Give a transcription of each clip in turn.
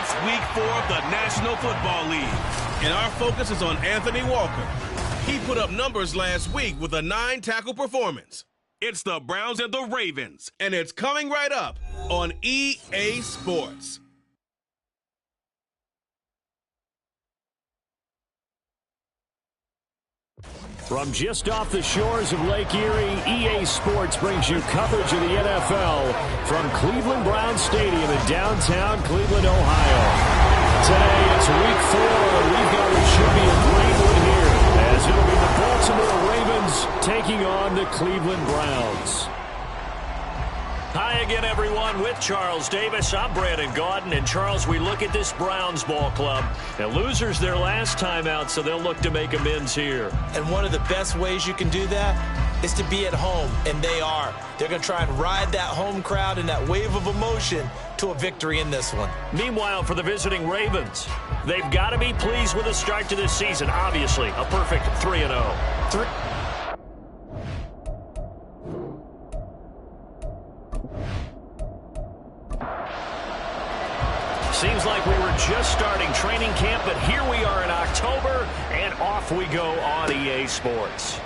It's week 4 of the National Football League, and our focus is on Anthony Walker. He put up numbers last week with a 9-tackle performance. It's the Browns and the Ravens, and it's coming right up on EA Sports. From just off the shores of Lake Erie, EA Sports brings you coverage of the NFL from Cleveland Browns Stadium in downtown Cleveland, Ohio. Today it's week 4, and we've got what should be a great one here, as it'll be the Baltimore Ravens taking on the Cleveland Browns. Hi again, everyone, with Charles Davis. I'm Brandon Gaudin. And, Charles, we look at this Browns ball club. And losers their last time out, so they'll look to make amends here. And one of the best ways you can do that is to be at home, and they are. They're going to try and ride that home crowd and that wave of emotion to a victory in this one. Meanwhile, for the visiting Ravens, they've got to be pleased with the start to this season. Obviously, a perfect 3-0. Seems like we were just starting training camp, but here we are in October, and off we go on EA Sports.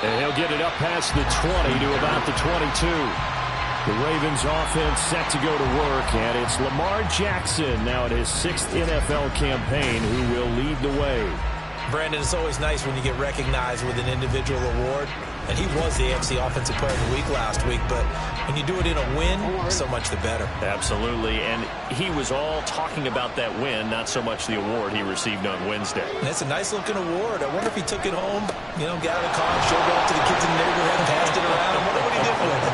And he'll get it up past the 20 to about the 22. The Ravens offense set to go to work, and it's Lamar Jackson now in his 6th NFL campaign who will lead the way. Brandon, it's always nice when you get recognized with an individual award. And he was the AFC Offensive Player of the Week last week, but when you do it in a win, so much the better. Absolutely, and he was all talking about that win, not so much the award he received on Wednesday. And it's a nice-looking award. I wonder if he took it home, you know, got out of the car, showed it off to the kids in the neighborhood, passed it around. I wonder what he did with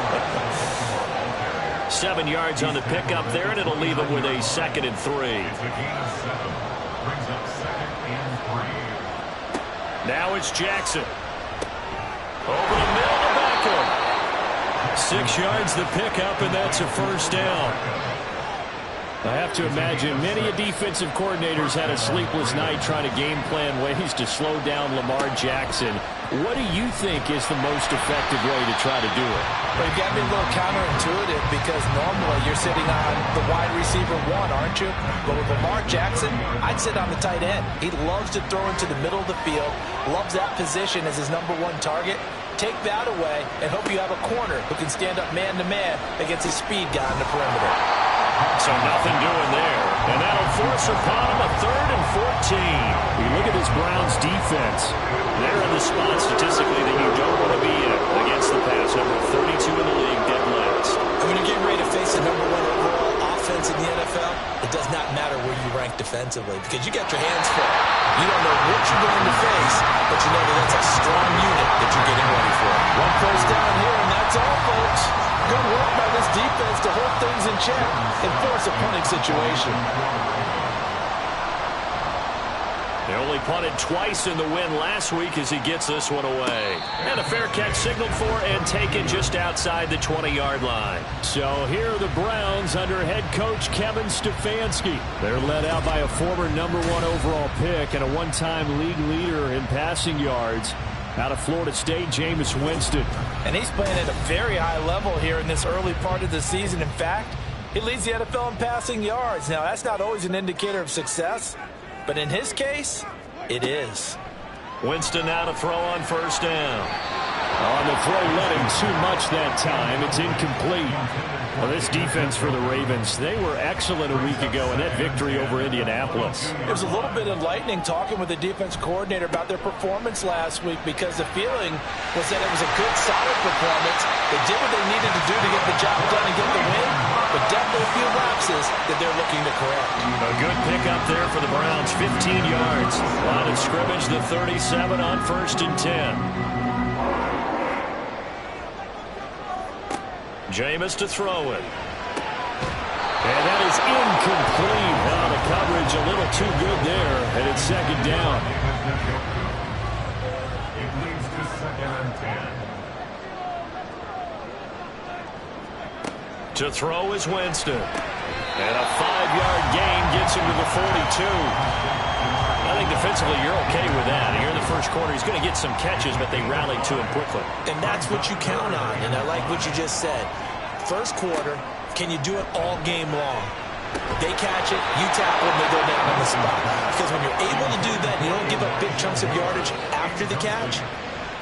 it. 7 yards on the pickup there, and it'll leave him with a 2nd and 3. Now it's Jackson. Over the middle to Beckham. 6 yards the pickup, and that's a first down. I have to imagine many defensive coordinators had a sleepless night trying to game plan ways to slow down Lamar Jackson. What do you think is the most effective way to try to do it? Well, you've got to be a little counterintuitive because normally you're sitting on the wide receiver 1, aren't you? But with Lamar Jackson, I'd sit on the tight end. He loves to throw into the middle of the field, loves that position as his number 1 target. Take that away and hope you have a corner who can stand up man-to-man against his speed guy on the perimeter. So nothing doing there. And that'll force upon him a 3rd and 14. We look at this Browns defense. They're in the spot statistically that you don't want to be in against the pass. Number 32 in the league, dead last. And when you're getting ready to face the number 1 overall offense in the NFL, it does not matter where you rank defensively because you got your hands full. You don't know what you're going to face, but you know that that's a strong unit that you're getting ready for. 1 first down here, and that's all, folks. Good work by this defense to hold things in check and force a punting situation. They only punted twice in the win last week as he gets this one away. And a fair catch signaled for and taken just outside the 20-yard line. So here are the Browns under head coach Kevin Stefanski. They're led out by a former number 1 overall pick and a one-time league leader in passing yards. Out of Florida State, Jameis Winston. And he's playing at a very high level here in this early part of the season. In fact, he leads the NFL in passing yards. Now, that's not always an indicator of success, but in his case, it is. Winston now to throw on first down. On the throw, letting too much that time. It's incomplete. Well, this defense for the Ravens, they were excellent a week ago in that victory over Indianapolis. It was a little bit enlightening talking with the defense coordinator about their performance last week because the feeling was that it was a good, solid performance. They did what they needed to do to get the job done and get the win, but definitely a few lapses that they're looking to correct. A good pickup there for the Browns, 15 yards. Line of scrimmage, the 37 on 1st and 10. Jameis to throw it. And that is incomplete. Now the coverage a little too good there, and it's 2nd down. It leads to 2nd and 10. To throw is Winston. And a 5-yard gain gets him to the 42. I think defensively you're okay with that. Here in the first quarter, he's going to get some catches, but they rallied to him quickly. And that's what you count on, and I like what you just said. First quarter, can you do it all game long? They catch it, you tackle them, they go down on the spot. Because when you're able to do that, you don't give up big chunks of yardage after the catch.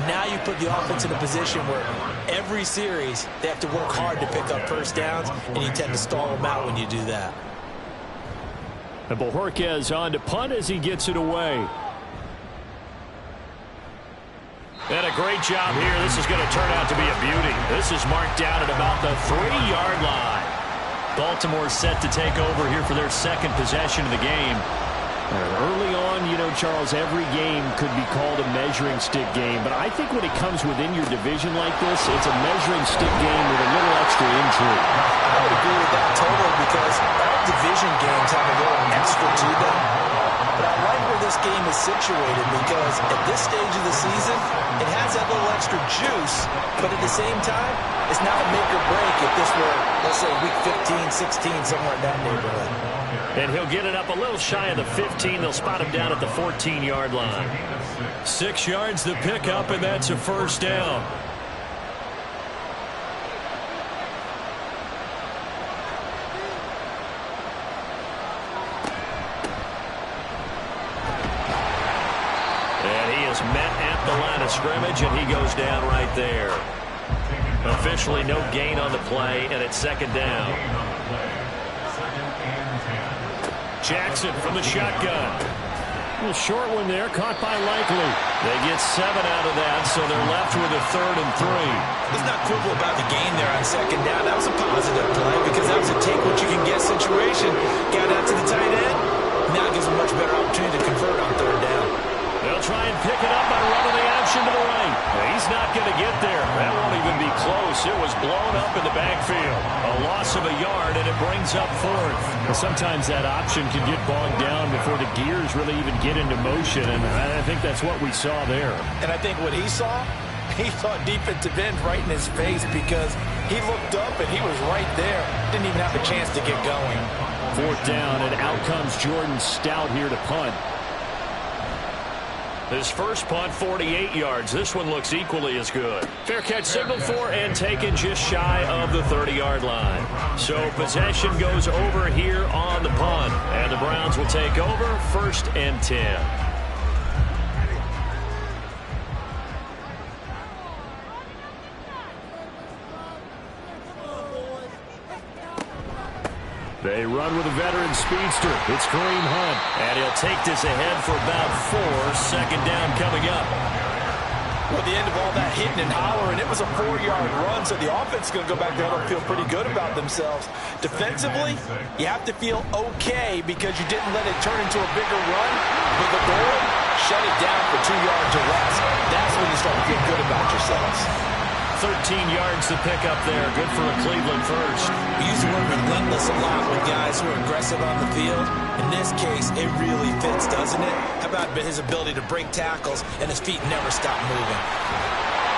Now you put the offense in a position where every series they have to work hard to pick up first downs, and you tend to stall them out when you do that. And Bojorquez on to punt as he gets it away. And a great job here. This is going to turn out to be a beauty. This is marked down at about the 3-yard line. Baltimore set to take over here for their second possession of the game. Early on, you know, Charles, every game could be called a measuring stick game. But I think when it comes within your division like this, it's a measuring stick game with a little extra intrigue. I would agree with that totally because all division games have a little extra to them. But I like where this game is situated because at this stage of the season, it has that little extra juice, but at the same time, it's not a make or break if this were, let's say, week 15, 16, somewhere in that neighborhood. And he'll get it up a little shy of the 15. They'll spot him down at the 14-yard line. 6 yards the pickup, and that's a first down. And he is met at the line of scrimmage, and he goes down right there. Officially no gain on the play, and it's second down. Jackson from the shotgun. A little short one there, caught by Likely. They get 7 out of that, so they're left with a 3rd and 3. Let's not quibble about the gain there on second down. That was a positive play because that was a take-what-you-can-get situation. Got out to the tight end. Now it gives them a much better opportunity to convert on 3rd down. They'll try and pick it up by running the option to the right. He's not going to get there. That won't even be close. It was blown up in the backfield. A loss of a yard, and it brings up 4th. Sometimes that option can get bogged down before the gears really even get into motion, and I think that's what we saw there. And I think what he saw defensive end right in his face because he looked up and he was right there. Didn't even have a chance to get going. 4th down, and out comes Jordan Stout here to punt. His first punt, 48 yards. This one looks equally as good. Fair catch signaled for and taken just shy of the 30-yard line. So possession goes over here on the punt. And the Browns will take over 1st and 10. They run with a veteran speedster. It's Kareem Hunt. And he'll take this ahead for about 4. Second down coming up. Well, at the end of all that hitting and hollering, it was a 4-yard run, so the offense is going to go back there and feel pretty good about themselves. Defensively, you have to feel okay because you didn't let it turn into a bigger run. But the goal, shut it down for 2 yards or less. That's when you start to feel good about yourselves. 13 yards to pick up there. Good for a Cleveland first. We use the word relentless a lot with guys who are aggressive on the field. In this case, it really fits, doesn't it? How about his ability to break tackles and his feet never stop moving?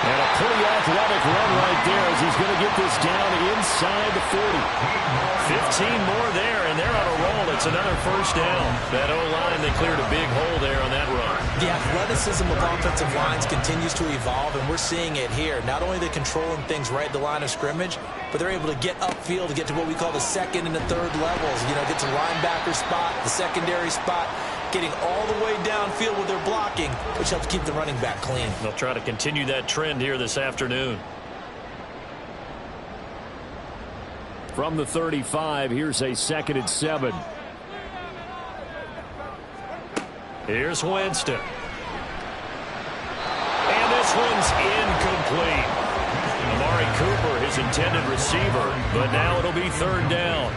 And a pretty athletic run right there as he's going to get this down inside the 40. 15 more there, and they're on a roll. It's another first down. That O-line, they cleared a big hole there on that run. The athleticism of offensive lines continues to evolve, and we're seeing it here. Not only are they controlling things right at the line of scrimmage, but they're able to get upfield to get to what we call the 2nd and the 3rd levels. You know, get to linebacker spot, the secondary spot, getting all the way downfield with their blocking, which helps keep the running back clean. They'll try to continue that trend here this afternoon. From the 35, here's a 2nd and 7. Here's Winston. And this one's incomplete. Amari Cooper, his intended receiver, but now it'll be 3rd down.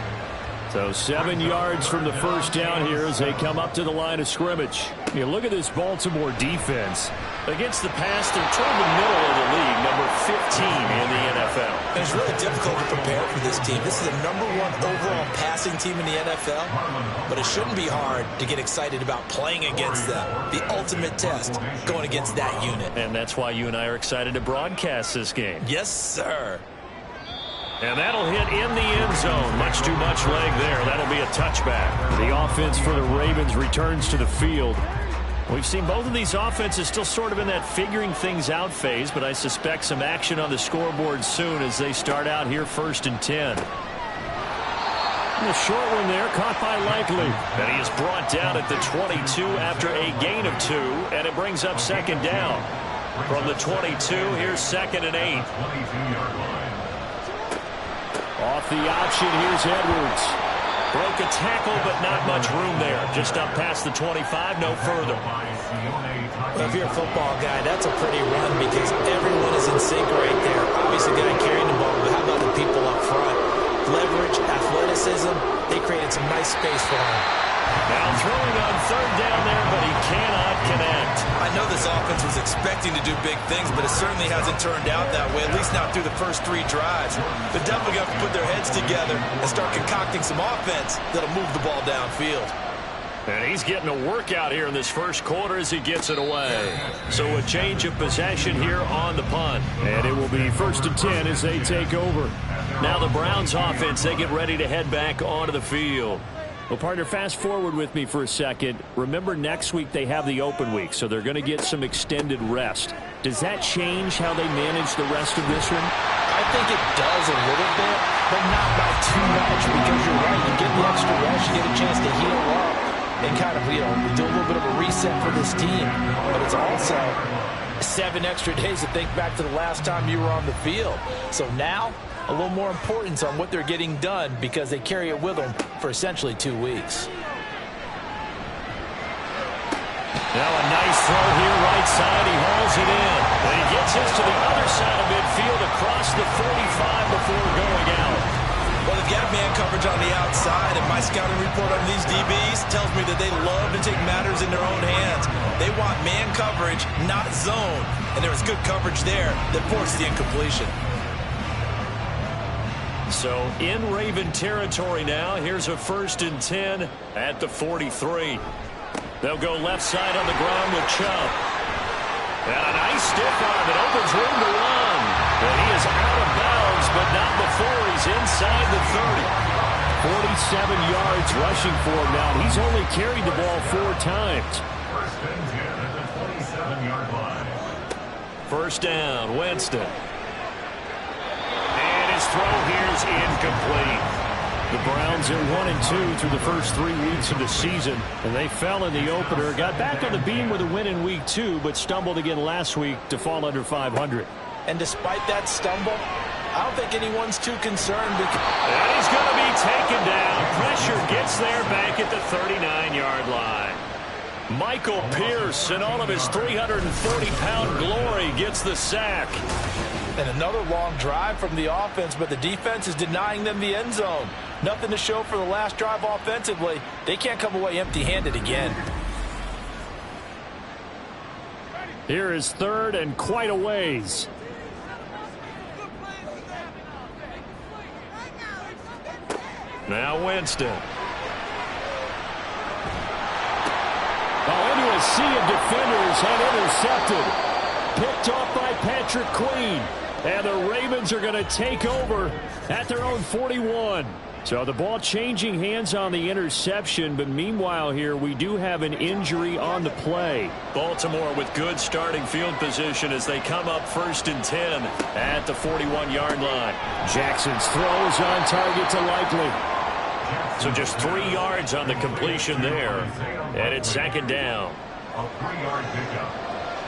So 7 yards from the first down here as they come up to the line of scrimmage. You look at this Baltimore defense. Against the pass, they're toward the middle of the league, number 15 in the NFL. And it's really difficult to prepare for this team. This is the #1 overall passing team in the NFL, but it shouldn't be hard to get excited about playing against them. The ultimate test, going against that unit. And that's why you and I are excited to broadcast this game. Yes, sir. And that'll hit in the end zone. Much too much leg there. That'll be a touchback. The offense for the Ravens returns to the field. We've seen both of these offenses still sort of in that figuring things out phase, but I suspect some action on the scoreboard soon as they start out here 1st and 10. And a short one there, caught by Likely. And he is brought down at the 22 after a gain of 2, and it brings up second down. From the 22, here's 2nd and 8. Off the option, here's Edwards. Broke a tackle, but not much room there. Just up past the 25, no further. Well, if you're a football guy, that's a pretty run because everyone is in sync right there. Obviously, the guy carrying the ball, but how about the people up front? Leverage, athleticism, they created some nice space for him. Now throwing on 3rd down there, but he cannot connect. I know this offense was expecting to do big things, but it certainly hasn't turned out that way, at least not through the first 3 drives. They're definitely going to have to put their heads together and start concocting some offense that'll move the ball downfield. And he's getting a workout here in this first quarter as he gets it away. So a change of possession here on the punt. And it will be 1st and 10 as they take over. Now the Browns offense, they get ready to head back onto the field. Well, partner, fast forward with me for a second. Remember, next week they have the open week, so they're going to get some extended rest. Does that change how they manage the rest of this one? I think it does a little bit, but not by too much because you're right. You get the extra rest, you get a chance to heal up and kind of, do a little bit of a reset for this team. But it's also 7 extra days to think back to the last time you were on the field. So now, a little more importance on what they're getting done because they carry it with them for essentially 2 weeks. Now a nice throw here, right side. He hauls it in. And he gets this to the other side of midfield across the 45 before going out. Well, they've got man coverage on the outside, and my scouting report on these DBs tells me that they love to take matters in their own hands. They want man coverage, not zone. And there was good coverage there that forced the incompletion. So in Raven territory now. Here's a 1st and 10 at the 43. They'll go left side on the ground with Chubb. And a nice stiff arm that opens room to run. And he is out of bounds, but not before he's inside the 30. 47 yards rushing for him now. He's only carried the ball 4 times. 1st and 10 at the 27-yard line. 1st down, Winston. And his throw here is incomplete. The Browns are 1-2 through the first 3 weeks of the season, and they fell in the opener. Got back on the beam with a win in week 2, but stumbled again last week to fall under 500. And despite that stumble, I don't think anyone's too concerned. And he's going to be taken down. Pressure gets there back at the 39-yard line. Michael Pierce, in all of his 340-pound glory, gets the sack. And another long drive from the offense, but the defense is denying them the end zone. Nothing to show for the last drive offensively. They can't come away empty-handed again. Here is 3rd and quite a ways. Now Winston. Into a sea of defenders and intercepted. Picked off by Patrick Queen. And the Ravens are going to take over at their own 41. So the ball changing hands on the interception, but meanwhile here we do have an injury on the play. Baltimore with good starting field position as they come up 1st and 10 at the 41-yard line. Jackson's throw is on target to Likely. So just 3 yards on the completion there. And it's 2nd down. A 3-yard pickup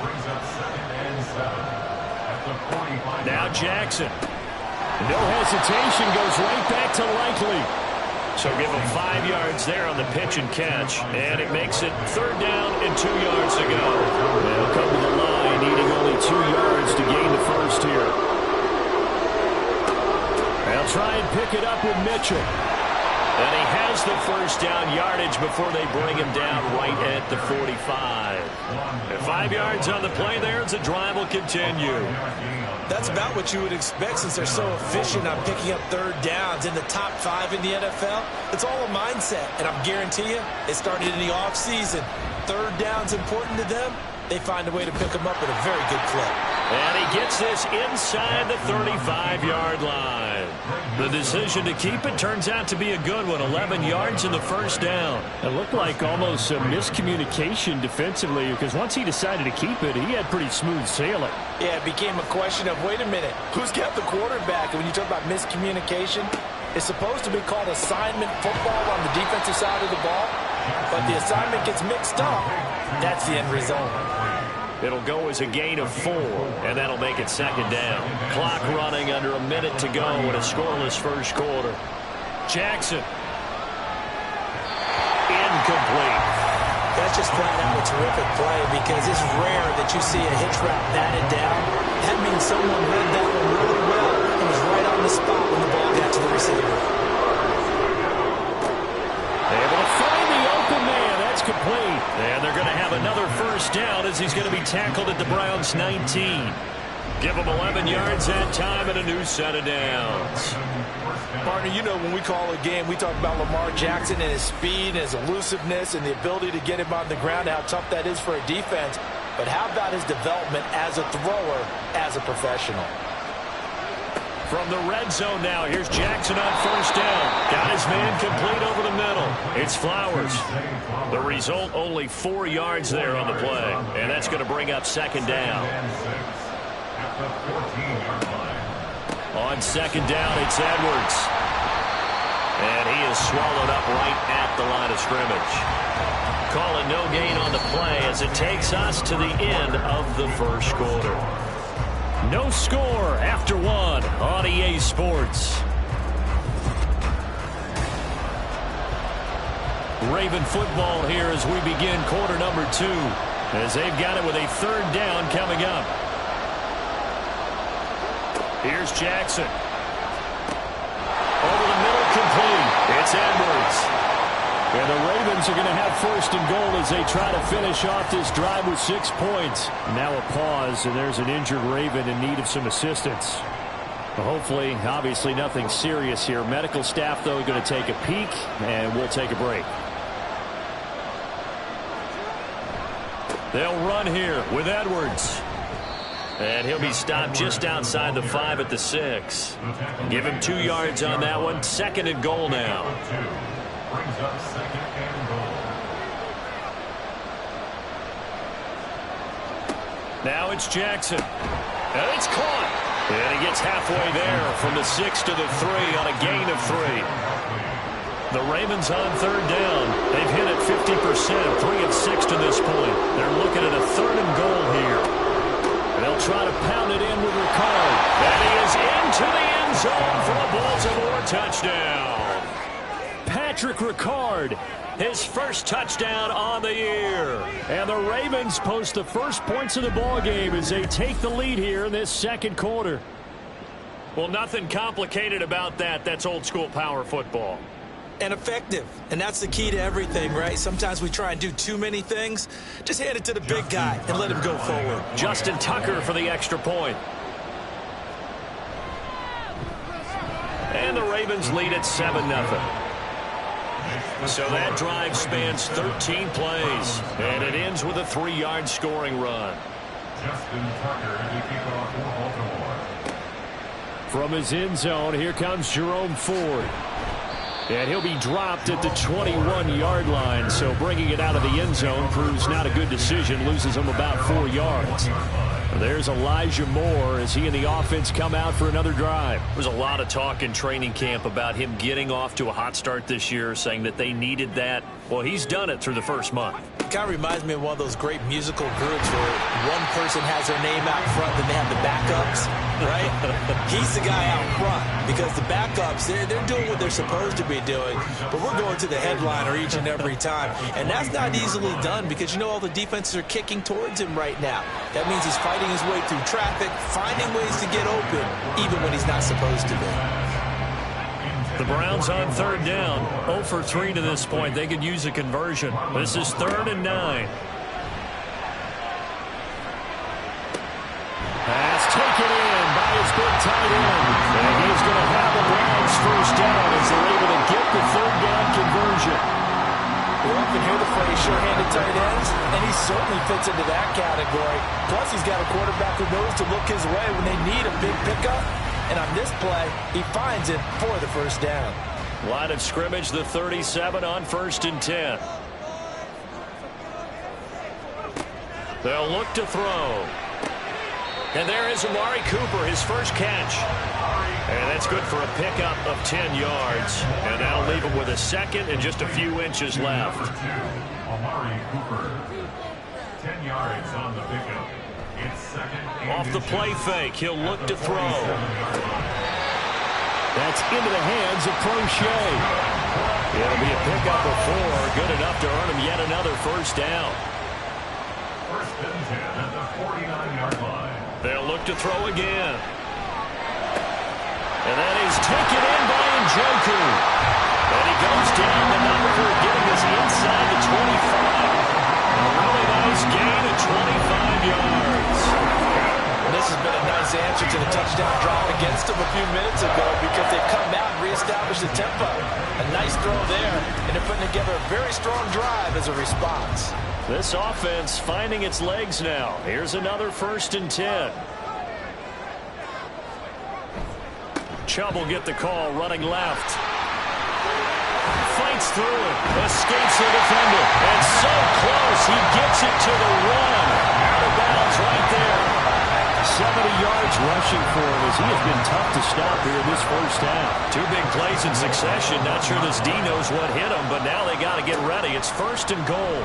brings up 2nd and 7 at the 45. Now Jackson. No hesitation, goes right back to Likely. So give him 5 yards there on the pitch and catch. And it makes it 3rd down and 2 yards to go. They'll come to the line, needing only 2 yards to gain the first here. They'll try and pick it up with Mitchell. And he has the 1st down yardage before they bring him down right at the 45. And 5 yards on the play there as the drive will continue. That's about what you would expect since they're so efficient on picking up 3rd downs in the top 5 in the NFL. It's all a mindset, and I guarantee you it started in the offseason. 3rd down's important to them. They find a way to pick them up at a very good clip. And he gets this inside the 35-yard line. The decision to keep it turns out to be a good one. 11 yards in the 1st down. It looked like almost a miscommunication defensively because once he decided to keep it, he had pretty smooth sailing. Yeah, it became a question of, wait a minute, who's got the quarterback? And when you talk about miscommunication, It's supposed to be called assignment football on the defensive side of the ball, but the assignment gets mixed up. That's the end result. It'll go as a gain of 4, and that'll make it second down. Clock running under a minute to go in a scoreless first quarter. Jackson. Incomplete. That's just flat out a terrific play because it's rare that you see a hitch route batted down. That means someone read that one really well and was right on the spot when the ball got to the receiver. Able to find the open man. That's complete. And they're going to have another first down as he's going to be tackled at the Browns' 19. Give him 11 yards and time and a new set of downs. Partner, you know when we call a game, we talk about Lamar Jackson and his speed and his elusiveness and the ability to get him on the ground, how tough that is for a defense. But how about his development as a thrower, as a professional? From the red zone now, here's Jackson on first down. Got his man complete over the middle. It's Flowers. The result, only 4 yards there on the play. And that's going to bring up second down. On second down, it's Edwards. And he is swallowed up right at the line of scrimmage. Calling no gain on the play as it takes us to the end of the first quarter. No score after 1 on EA Sports. Raven football here as we begin quarter number 2. As they've got it with a third down coming up. Here's Jackson. Over the middle, complete. It's Edwards. And the Ravens are going to have first and goal as they try to finish off this drive with 6 points. Now a pause, and there's an injured Raven in need of some assistance. Hopefully, obviously nothing serious here. Medical staff, though, going to take a peek, and we'll take a break. They'll run here with Edwards. And he'll be stopped just outside the 5 at the 6. Give him 2 yards on that one. Second and goal now. Brings up second and goal. Now it's Jackson. And it's caught. And he gets halfway there from the 6 to the 3 on a gain of 3. The Ravens on third down. They've hit it 50%, 3 of 6 to this point. They're looking at a third and goal here. And they'll try to pound it in with Ricard. And he is into the end zone for a Baltimore touchdown. Patrick Ricard, his first touchdown on the year. And the Ravens post the first points of the ball game as they take the lead here in this second quarter. Well, nothing complicated about that. That's old school power football. And effective. And that's the key to everything, right? Sometimes we try and do too many things. Just hand it to the big guy and let him go forward. Justin Tucker for the extra point. And the Ravens lead at 7-0. So that drive spans 13 plays. And it ends with a 3-yard scoring run. Justin Tucker to kick off for Baltimore. From his end zone, here comes Jerome Ford. And he'll be dropped at the 21-yard line, so bringing it out of the end zone proves not a good decision, loses him about 4 yards. There's Elijah Moore as he and the offense come out for another drive. There's a lot of talk in training camp about him getting off to a hot start this year, saying that they needed that. Well, he's done it through the first month. It kind of reminds me of one of those great musical groups where one person has their name out front, then they have the backups, right? He's the guy out front because the backups, they're doing what they're supposed to be doing, but we're going to the headliner each and every time. And that's not easily done because, you know, all the defenses are kicking towards him right now. That means he's fighting his way through traffic, finding ways to get open, even when he's not supposed to be. The Browns on third down, 0 for 3 to this point. They could use a conversion. This is 3rd and 9. Pass taken in by his big tight end. And he's going to have the Browns first down as they're able to get the third down conversion. We often hear the phrase sure-handed tight ends, and he certainly fits into that category. Plus, he's got a quarterback who knows to look his way when they need a big pickup. And on this play, he finds it for the first down. Line of scrimmage, the 37 on 1st and 10. They'll look to throw. And there is Amari Cooper, his first catch. And that's good for a pickup of 10 yards. And that'll leave him with a second and just a few inches left. Amari Cooper, 10 yards on the pickup. It's second. Off the play fake, he'll look to throw. That's into the hands of Crochet. It'll be a pickup of 4, good enough to earn him yet another first down. First and 10 at the 49-yard line. They'll look to throw again. And that is taken in by Njoku. And he goes down the number, getting us inside the 25. A really nice gain of 25 yards. And this has been a nice answer to the touchdown drive against them a few minutes ago because they've come out and reestablished the tempo. A nice throw there, and they're putting together a very strong drive as a response. This offense finding its legs now. Here's another first and 10. Chubb will get the call, running left. Fights through it, escapes the defender, and so close, he gets it to the 1. Out of bounds right there. 70 yards rushing for him as he has been tough to stop here in this first half. 2 big plays in succession. Not sure this D knows what hit him, but now they got to get ready. It's first and goal.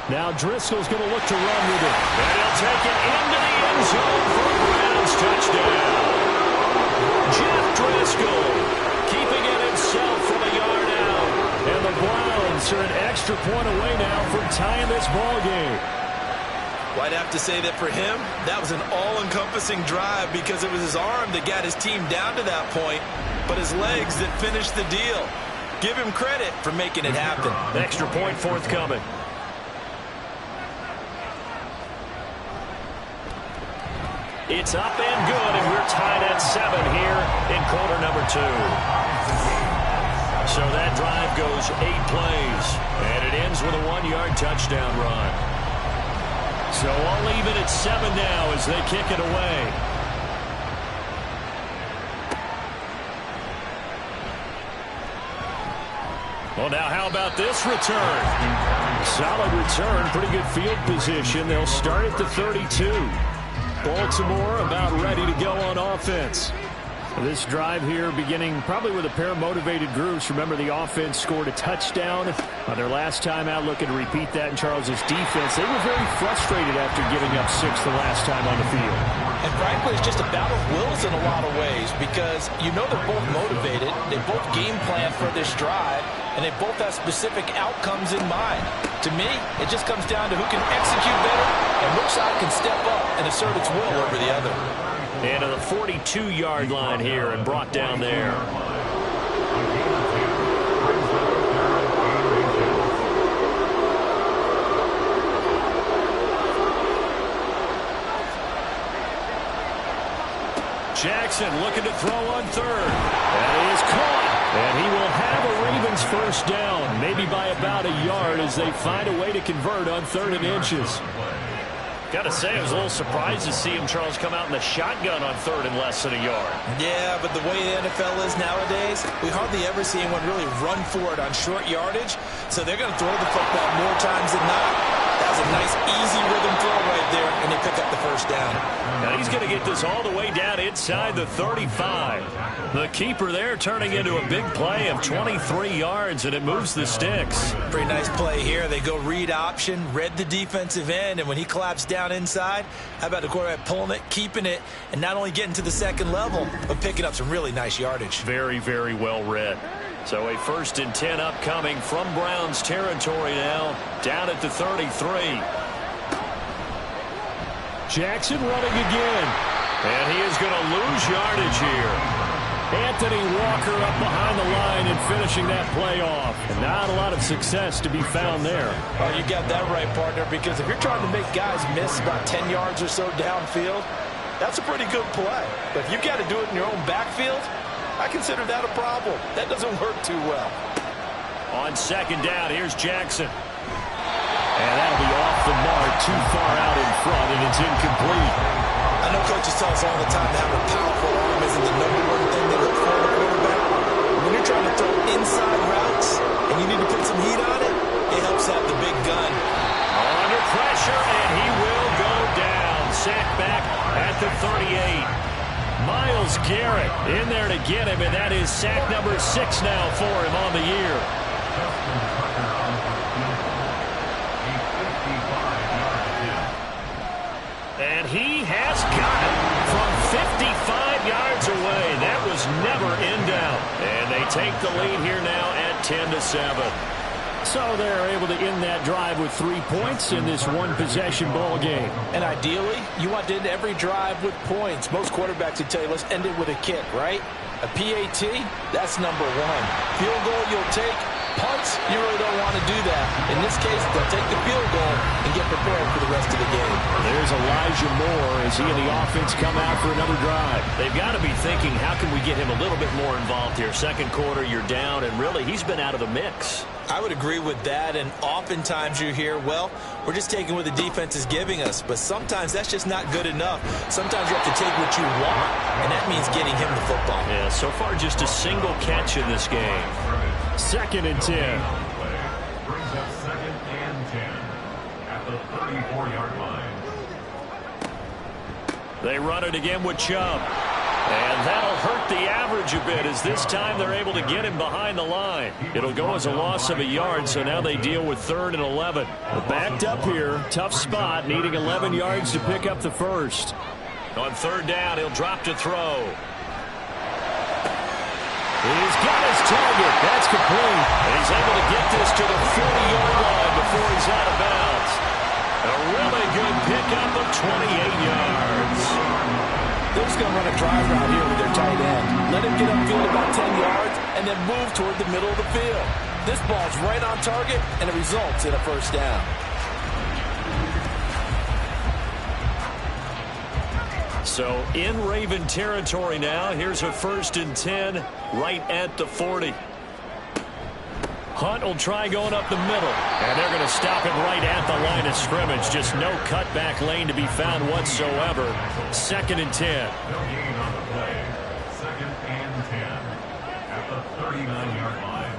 Now Driscoll's going to look to run with it. And he'll take it into the end zone for a Browns touchdown. Jeff Driscoll keeping it himself from a yard out. And the Browns are an extra point away now from tying this ball game. Well, I'd have to say that for him, that was an all-encompassing drive because it was his arm that got his team down to that point, but his legs that finished the deal. Give him credit for making it happen. Extra point forthcoming. It's up and good, and we're tied at 7 here in quarter number 2. So that drive goes 8 plays, and it ends with a 1-yard touchdown run. So all even at 7 now as they kick it away. Well, now how about this return? Solid return, pretty good field position. They'll start at the 32. Baltimore about ready to go on offense. This drive here beginning probably with a pair of motivated groups. Remember, the offense scored a touchdown on their last time out. Looking to repeat that in Charles's defense. They were very frustrated after giving up 6 the last time on the field. And frankly, it's just a battle of wills in a lot of ways because you know they're both motivated. They both game plan for this drive, and they both have specific outcomes in mind. To me, it just comes down to who can execute better and which side can step up and assert its will over the other. And to the 42-yard line here and brought down there. Jackson looking to throw on 3rd. That is caught. And he will have a Ravens first down, maybe by about a yard as they find a way to convert on 3rd and inches. Got to say, I was a little surprised to see him, Charles, come out in the shotgun on 3rd and less than a yard. Yeah, but the way the NFL is nowadays, we hardly ever see anyone really run for it on short yardage. So they're going to throw the football more times than not. That was a nice, easy rhythm throw right there, and they pick up the first down. Now he's going to get this all the way down inside the 35. The keeper there turning into a big play of 23 yards, and it moves the sticks. Pretty nice play here. They go read option, read the defensive end, and when he collapsed down inside, how about the quarterback pulling it, keeping it, and not only getting to the second level, but picking up some really nice yardage. Very, very well read. So a 1st and 10 upcoming from Browns territory now, down at the 33. Jackson running again. And he is going to lose yardage here. Anthony Walker up behind the line and finishing that play off. And not a lot of success to be found there. Oh, you got that right, partner, because if you're trying to make guys miss about 10 yards or so downfield, that's a pretty good play. But if you got to do it in your own backfield, I consider that a problem. That doesn't work too well. On 2nd down, here's Jackson. And that'll be off the mark, too far out in front, and it's incomplete. I know coaches tell us all the time that having a powerful arm isn't the #1 thing they look for in a quarterback. When you're trying to throw inside routes and you need to put some heat on it, it helps have the big gun. Under pressure, and he will go down. Sack back at the 38. Myles Garrett in there to get him, and that is sack number 6 now for him on the year. And he has got it from 55 yards away. That was never in doubt. And they take the lead here now at 10-7. So they're able to end that drive with 3 points in this one-possession ball game. And ideally, you want to end every drive with points. Most quarterbacks would tell you, let's end it with a kick, right? A PAT, that's number 1. Field goal you'll take. Punts, you really don't want to do that. In this case, they'll take the field goal and get prepared for the rest of the game. There's Elijah Moore as he and the offense come out for another drive. They've got to be thinking, how can we get him a little bit more involved here? Second quarter, you're down, and really, he's been out of the mix. I would agree with that, and oftentimes you hear, well, we're just taking what the defense is giving us, but sometimes that's just not good enough. Sometimes you have to take what you want, and that means getting him the football. Yeah, so far just a single catch in this game. 2nd and 10. Brings up 2nd and 10 at the 34-yard line. They run it again with Chubb. And that'll hurt the average a bit as this time they're able to get him behind the line. It'll go as a loss of a yard, so now they deal with 3rd and 11. Backed up here, tough spot, needing 11 yards to pick up the first. On 3rd down, he'll drop to throw. He's got his target. That's complete. And he's able to get this to the 40-yard line before he's out of bounds. A really good pickup of 28 yards. They're just going to run a drive route here with their tight end. Let him get upfield about 10 yards and then move toward the middle of the field. This ball's right on target, and it results in a first down. So in Raven territory now. Here's a 1st and 10 right at the 40. Hunt will try going up the middle, and they're going to stop him right at the line of scrimmage. Just no cutback lane to be found whatsoever. 2nd and 10. No gain on the play. 2nd and 10 at the 39-yard line.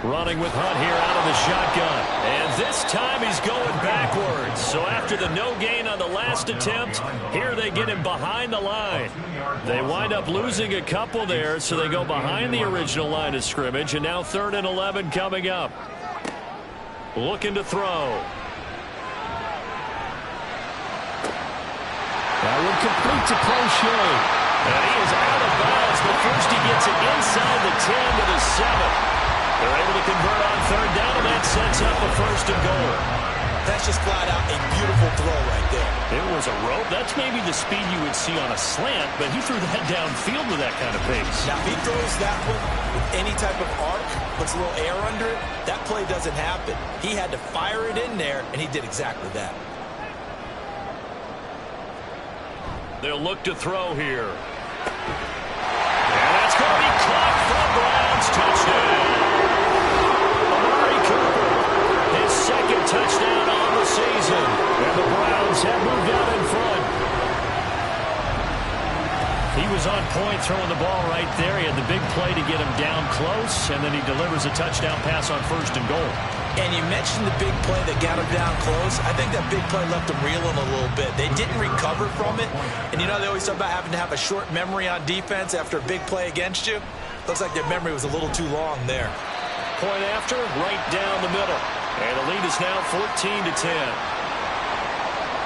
Running with Hunt here out of the shotgun. And this time he's going backwards. So after the no gain on the last attempt, here they get him behind the line. They wind up losing a couple there, so they go behind the original line of scrimmage. And now 3rd and 11 coming up. Looking to throw. That one complete to Crochet. And he is out of bounds, but first he gets it inside the 10 to the 7. They're able to convert on 3rd down, and that sets up a 1st and goal. That's just flat out a beautiful throw right there. It was a rope. That's maybe the speed you would see on a slant, but he threw that downfield with that kind of pace. Now, if he throws that one with any type of arc, puts a little air under it, that play doesn't happen. He had to fire it in there, and he did exactly that. They'll look to throw here. And that's going to be caught for Browns. Touchdown. His 2nd touchdown on the season. And the Browns have moved out in front. He was on point throwing the ball right there. He had the big play to get him down close, and then he delivers a touchdown pass on 1st and goal. And you mentioned the big play that got him down close. I think that big play left him reeling a little bit. They didn't recover from it. And you know, they always talk about having to have a short memory on defense after a big play against you. Looks like their memory was a little too long there. Point after, right down the middle. And the lead is now 14-10.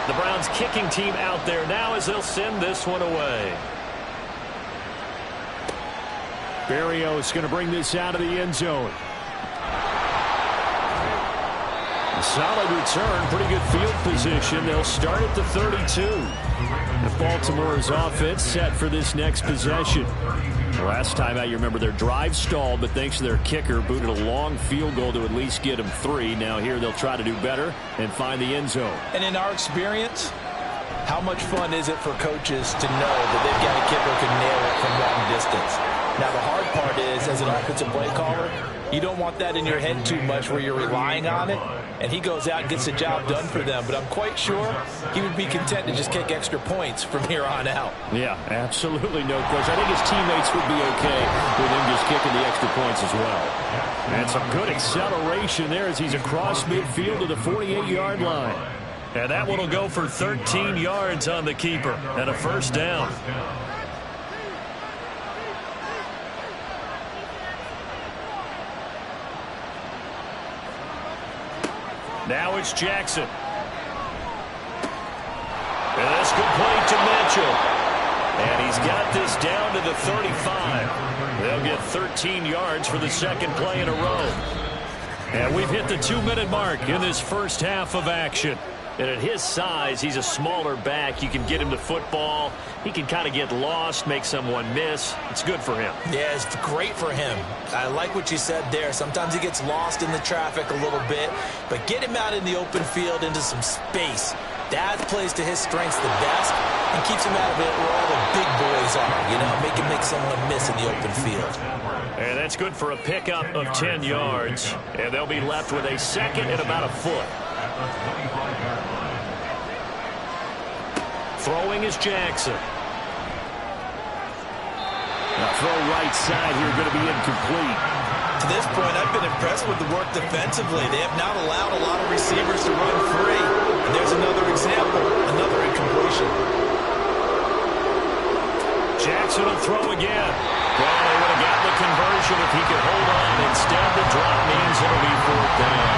The Browns kicking team out there now as they'll send this one away. Berrios going to bring this out of the end zone. A solid return, pretty good field position. They'll start at the 32. And Baltimore's offense set for this next possession. Last time out, you remember their drive stalled, but thanks to their kicker, booted a long field goal to at least get them 3. Now here they'll try to do better and find the end zone. And in our experience, how much fun is it for coaches to know that they've got a kicker who can nail it from long distance? Now the hard part is, as an offensive play caller, you don't want that in your head too much where you're relying on it, and he goes out and gets the job done for them. But I'm quite sure he would be content to just kick extra points from here on out. Yeah, absolutely no question. I think his teammates would be okay with him just kicking the extra points as well. And some good acceleration there as he's across midfield to the 48-yard line. And that one will go for 13 yards on the keeper and a first down. Now it's Jackson. And that's complete to Mitchell. And he's got this down to the 35. They'll get 13 yards for the second play in a row. And we've hit the 2-minute mark in this first half of action. And at his size, he's a smaller back. You can get him to football. He can kind of get lost, make someone miss. It's good for him. Yeah, it's great for him. I like what you said there. Sometimes he gets lost in the traffic a little bit. But get him out in the open field into some space. That plays to his strengths the best and keeps him out of it where all the big boys are. You know, make him make someone miss in the open field. And that's good for a pickup of 10 yards. And they'll be left with a second and about a foot. Throwing is Jackson. The throw right side here going to be incomplete. To this point, I've been impressed with the work defensively. They have not allowed a lot of receivers to run free. And there's another example, another incompletion. Jackson will throw again. Well, they would have gotten the conversion if he could hold on. Instead, the drop means it'll be 4th down.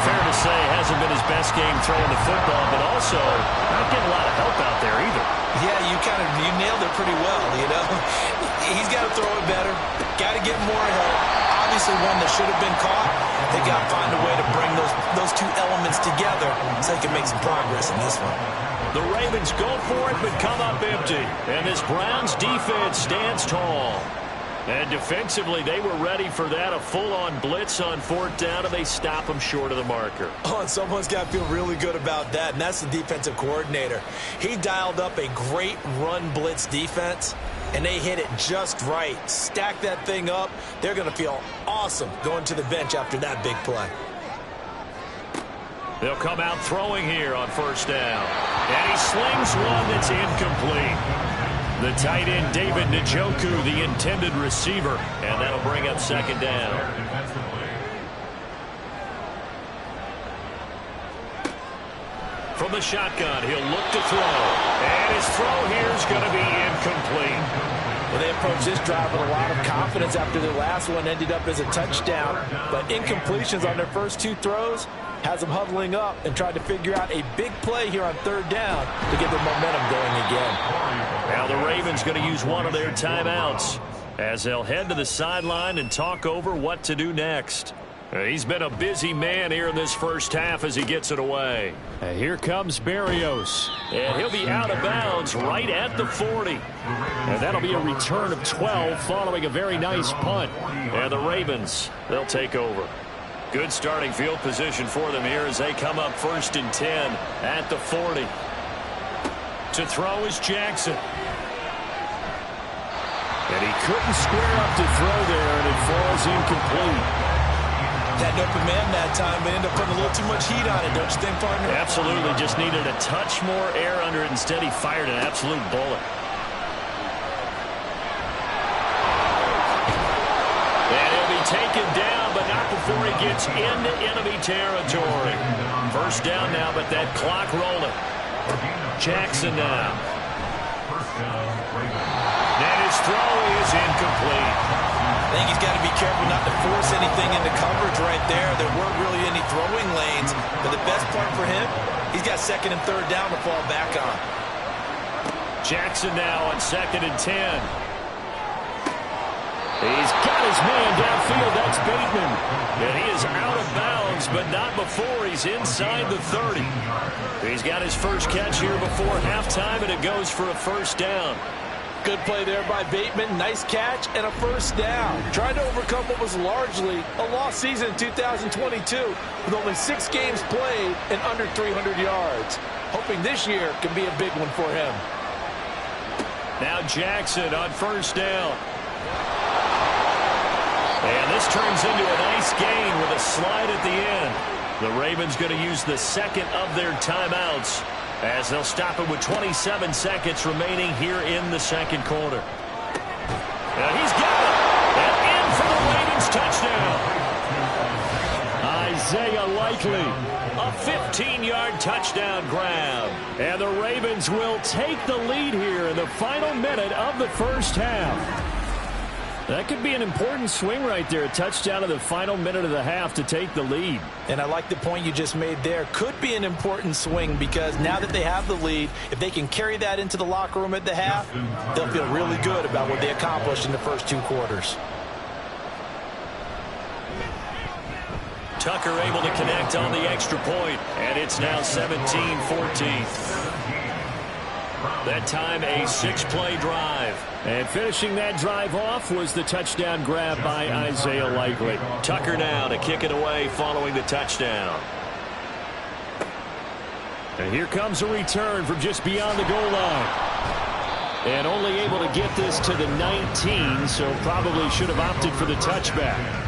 Fair to say, hasn't been his best game throwing the football, but also not getting a lot of help out there either. Yeah, you nailed it pretty well, you know. He's got to throw it better. Got to get more help. Obviously one that should have been caught. They got to find a way to bring those two elements together so they can make some progress in this one. The Ravens go for it but come up empty. And this Browns defense stands tall. And defensively, they were ready for that, a full-on blitz on 4th down, and they stop them short of the marker. Oh, and someone's got to feel really good about that, and that's the defensive coordinator. He dialed up a great run blitz defense, and they hit it just right. Stack that thing up. They're going to feel awesome going to the bench after that big play. They'll come out throwing here on 1st down. And he slings one that's incomplete. The tight end, David Njoku, the intended receiver. And that'll bring up 2nd down. From the shotgun, he'll look to throw. And his throw here is going to be incomplete. Well, they approached this drive with a lot of confidence after their last one ended up as a touchdown. But incompletions on their first 2 throws has them huddling up and trying to figure out a big play here on 3rd down to get their momentum going again. Now the Ravens going to use one of their timeouts as they'll head to the sideline and talk over what to do next. He's been a busy man here in this first half as he gets it away. And here comes Berrios. And he'll be out of bounds right at the 40. And that'll be a return of 12 following a very nice punt. And the Ravens, they'll take over. Good starting field position for them here as they come up 1st and 10 at the 40. To throw is Jackson. And he couldn't square up to throw there, and it falls incomplete. Had an open man that time, but ended up putting a little too much heat on it, don't you think, partner? Absolutely. Just needed a touch more air under it. Instead, he fired an absolute bullet. And he'll be taken down, but not before he gets into enemy territory. 1st down now, but that clock rolling. Jackson now. And his throw is incomplete. I think he's got to be careful not to force anything into coverage right there. There weren't really any throwing lanes. But the best part for him, he's got 2nd and 3rd down to fall back on. Jackson now on 2nd and 10. He's got his man downfield. That's Bateman. And he is out of bounds, but not before he's inside the 30. He's got his first catch here before halftime, and it goes for a 1st down. Good play there by Bateman. Nice catch and a 1st down. Trying to overcome what was largely a lost season in 2022 with only 6 games played and under 300 yards. Hoping this year can be a big one for him. Now Jackson on 1st down. And this turns into a nice gain with a slide at the end. The Ravens going to use the 2nd of their timeouts as they'll stop it with 27 seconds remaining here in the 2nd quarter. And he's got it. And in for the Ravens touchdown. Isaiah Likely A 15-yard touchdown grab. And the Ravens will take the lead here in the final minute of the first half. That could be an important swing right there. A touchdown in the final minute of the half to take the lead. And I like the point you just made there. Could be an important swing because now that they have the lead, if they can carry that into the locker room at the half, they'll feel really good about what they accomplished in the first 2 quarters. Tucker able to connect on the extra point, and it's now 17-14. That time a 6-play drive. And finishing that drive off was the touchdown grab by Isaiah Likely. Tucker now to kick it away following the touchdown. And here comes a return from just beyond the goal line. And only able to get this to the 19, so probably should have opted for the touchback.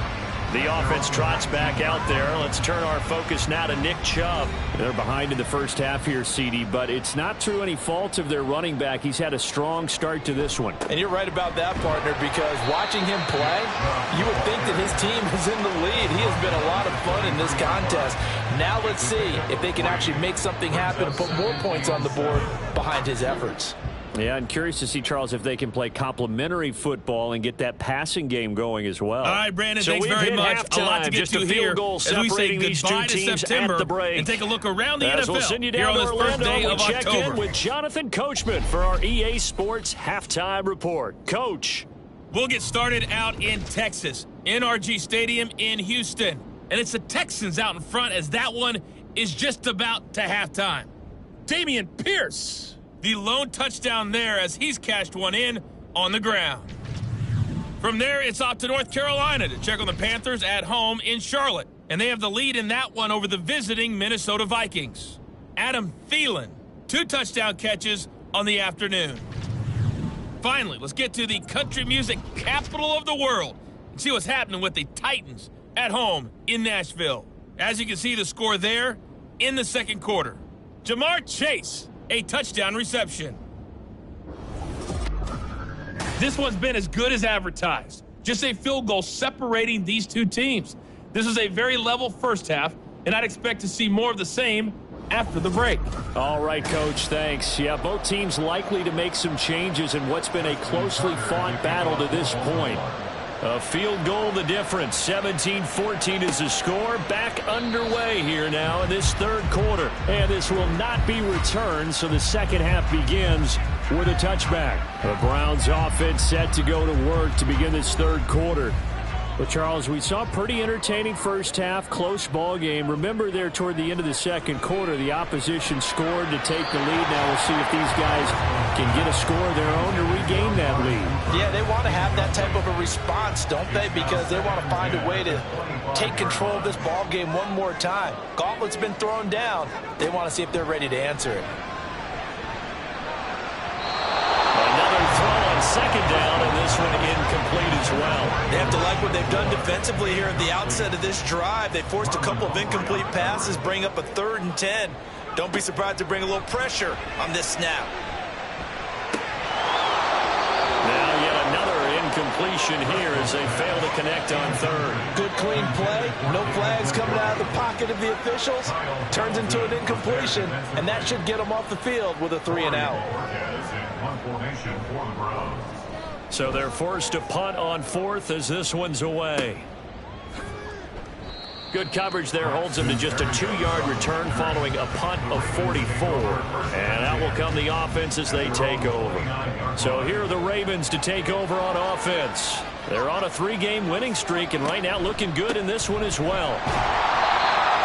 The offense trots back out there. Let's turn our focus now to Nick Chubb. They're behind in the first half here, CD, but it's not through any fault of their running back. He's had a strong start to this one. And you're right about that, partner, because watching him play, you would think that his team is in the lead. He has been a lot of fun in this contest. Now let's see if they can actually make something happen and put more points on the board behind his efforts. Yeah, I'm curious to see, Charles, if they can play complementary football and get that passing game going as well. All right, Brandon, so thanks very much. Halftime, a lot to get to here as we say these goodbye two to teams September at the break. and take a look around the NFL we'll send you here down on to this first day of check October. In with Jonathan Coachman for our EA Sports Halftime Report. Coach. We'll get started out in Texas, NRG Stadium in Houston. And it's the Texans out in front as that one is just about to halftime. Dameon Pierce, the lone touchdown there as he's cashed one in on the ground. From there, it's off to North Carolina to check on the Panthers at home in Charlotte. And they have the lead in that one over the visiting Minnesota Vikings. Adam Thielen, 2 touchdown catches on the afternoon. Finally, let's get to the country music capital of the world and see what's happening with the Titans at home in Nashville. As you can see, the score there in the second quarter. Jamar Chase, a touchdown reception. This one's been as good as advertised. Just a field goal separating these two teams. This is a very level first half, and I'd expect to see more of the same after the break. All right, Coach, thanks. Yeah, both teams likely to make some changes in what's been a closely fought battle to this point. A field goal the difference. 17-14 is the score. Back underway here now in this third quarter. And this will not be returned, so the second half begins with a touchback. The Browns offense set to go to work to begin this third quarter. But, Charles, we saw a pretty entertaining first half, close ball game. Remember there toward the end of the second quarter, the opposition scored to take the lead. Now we'll see if these guys can get a score of their own to regain that lead. Yeah, they want to have that type of a response, don't they? Because they want to find a way to take control of this ball game one more time. Gauntlet's been thrown down. They want to see if they're ready to answer it. Another throw on second down, and this one incomplete as well. They have to like what they've done defensively here at the outset of this drive. They forced a couple of incomplete passes, bring up a 3rd and 10. Don't be surprised to bring a little pressure on this snap. Now yet another incompletion here as they fail to connect on 3rd. Good clean play. No flags coming out of the pocket of the officials. Turns into an incompletion, and that should get them off the field with a 3 and out. So they're forced to punt on 4th as this one's away. Good coverage there holds them to just a 2-yard return following a punt of 44. And out will come the offense as they take over. So here are the Ravens to take over on offense. They're on a 3-game winning streak and right now looking good in this one as well.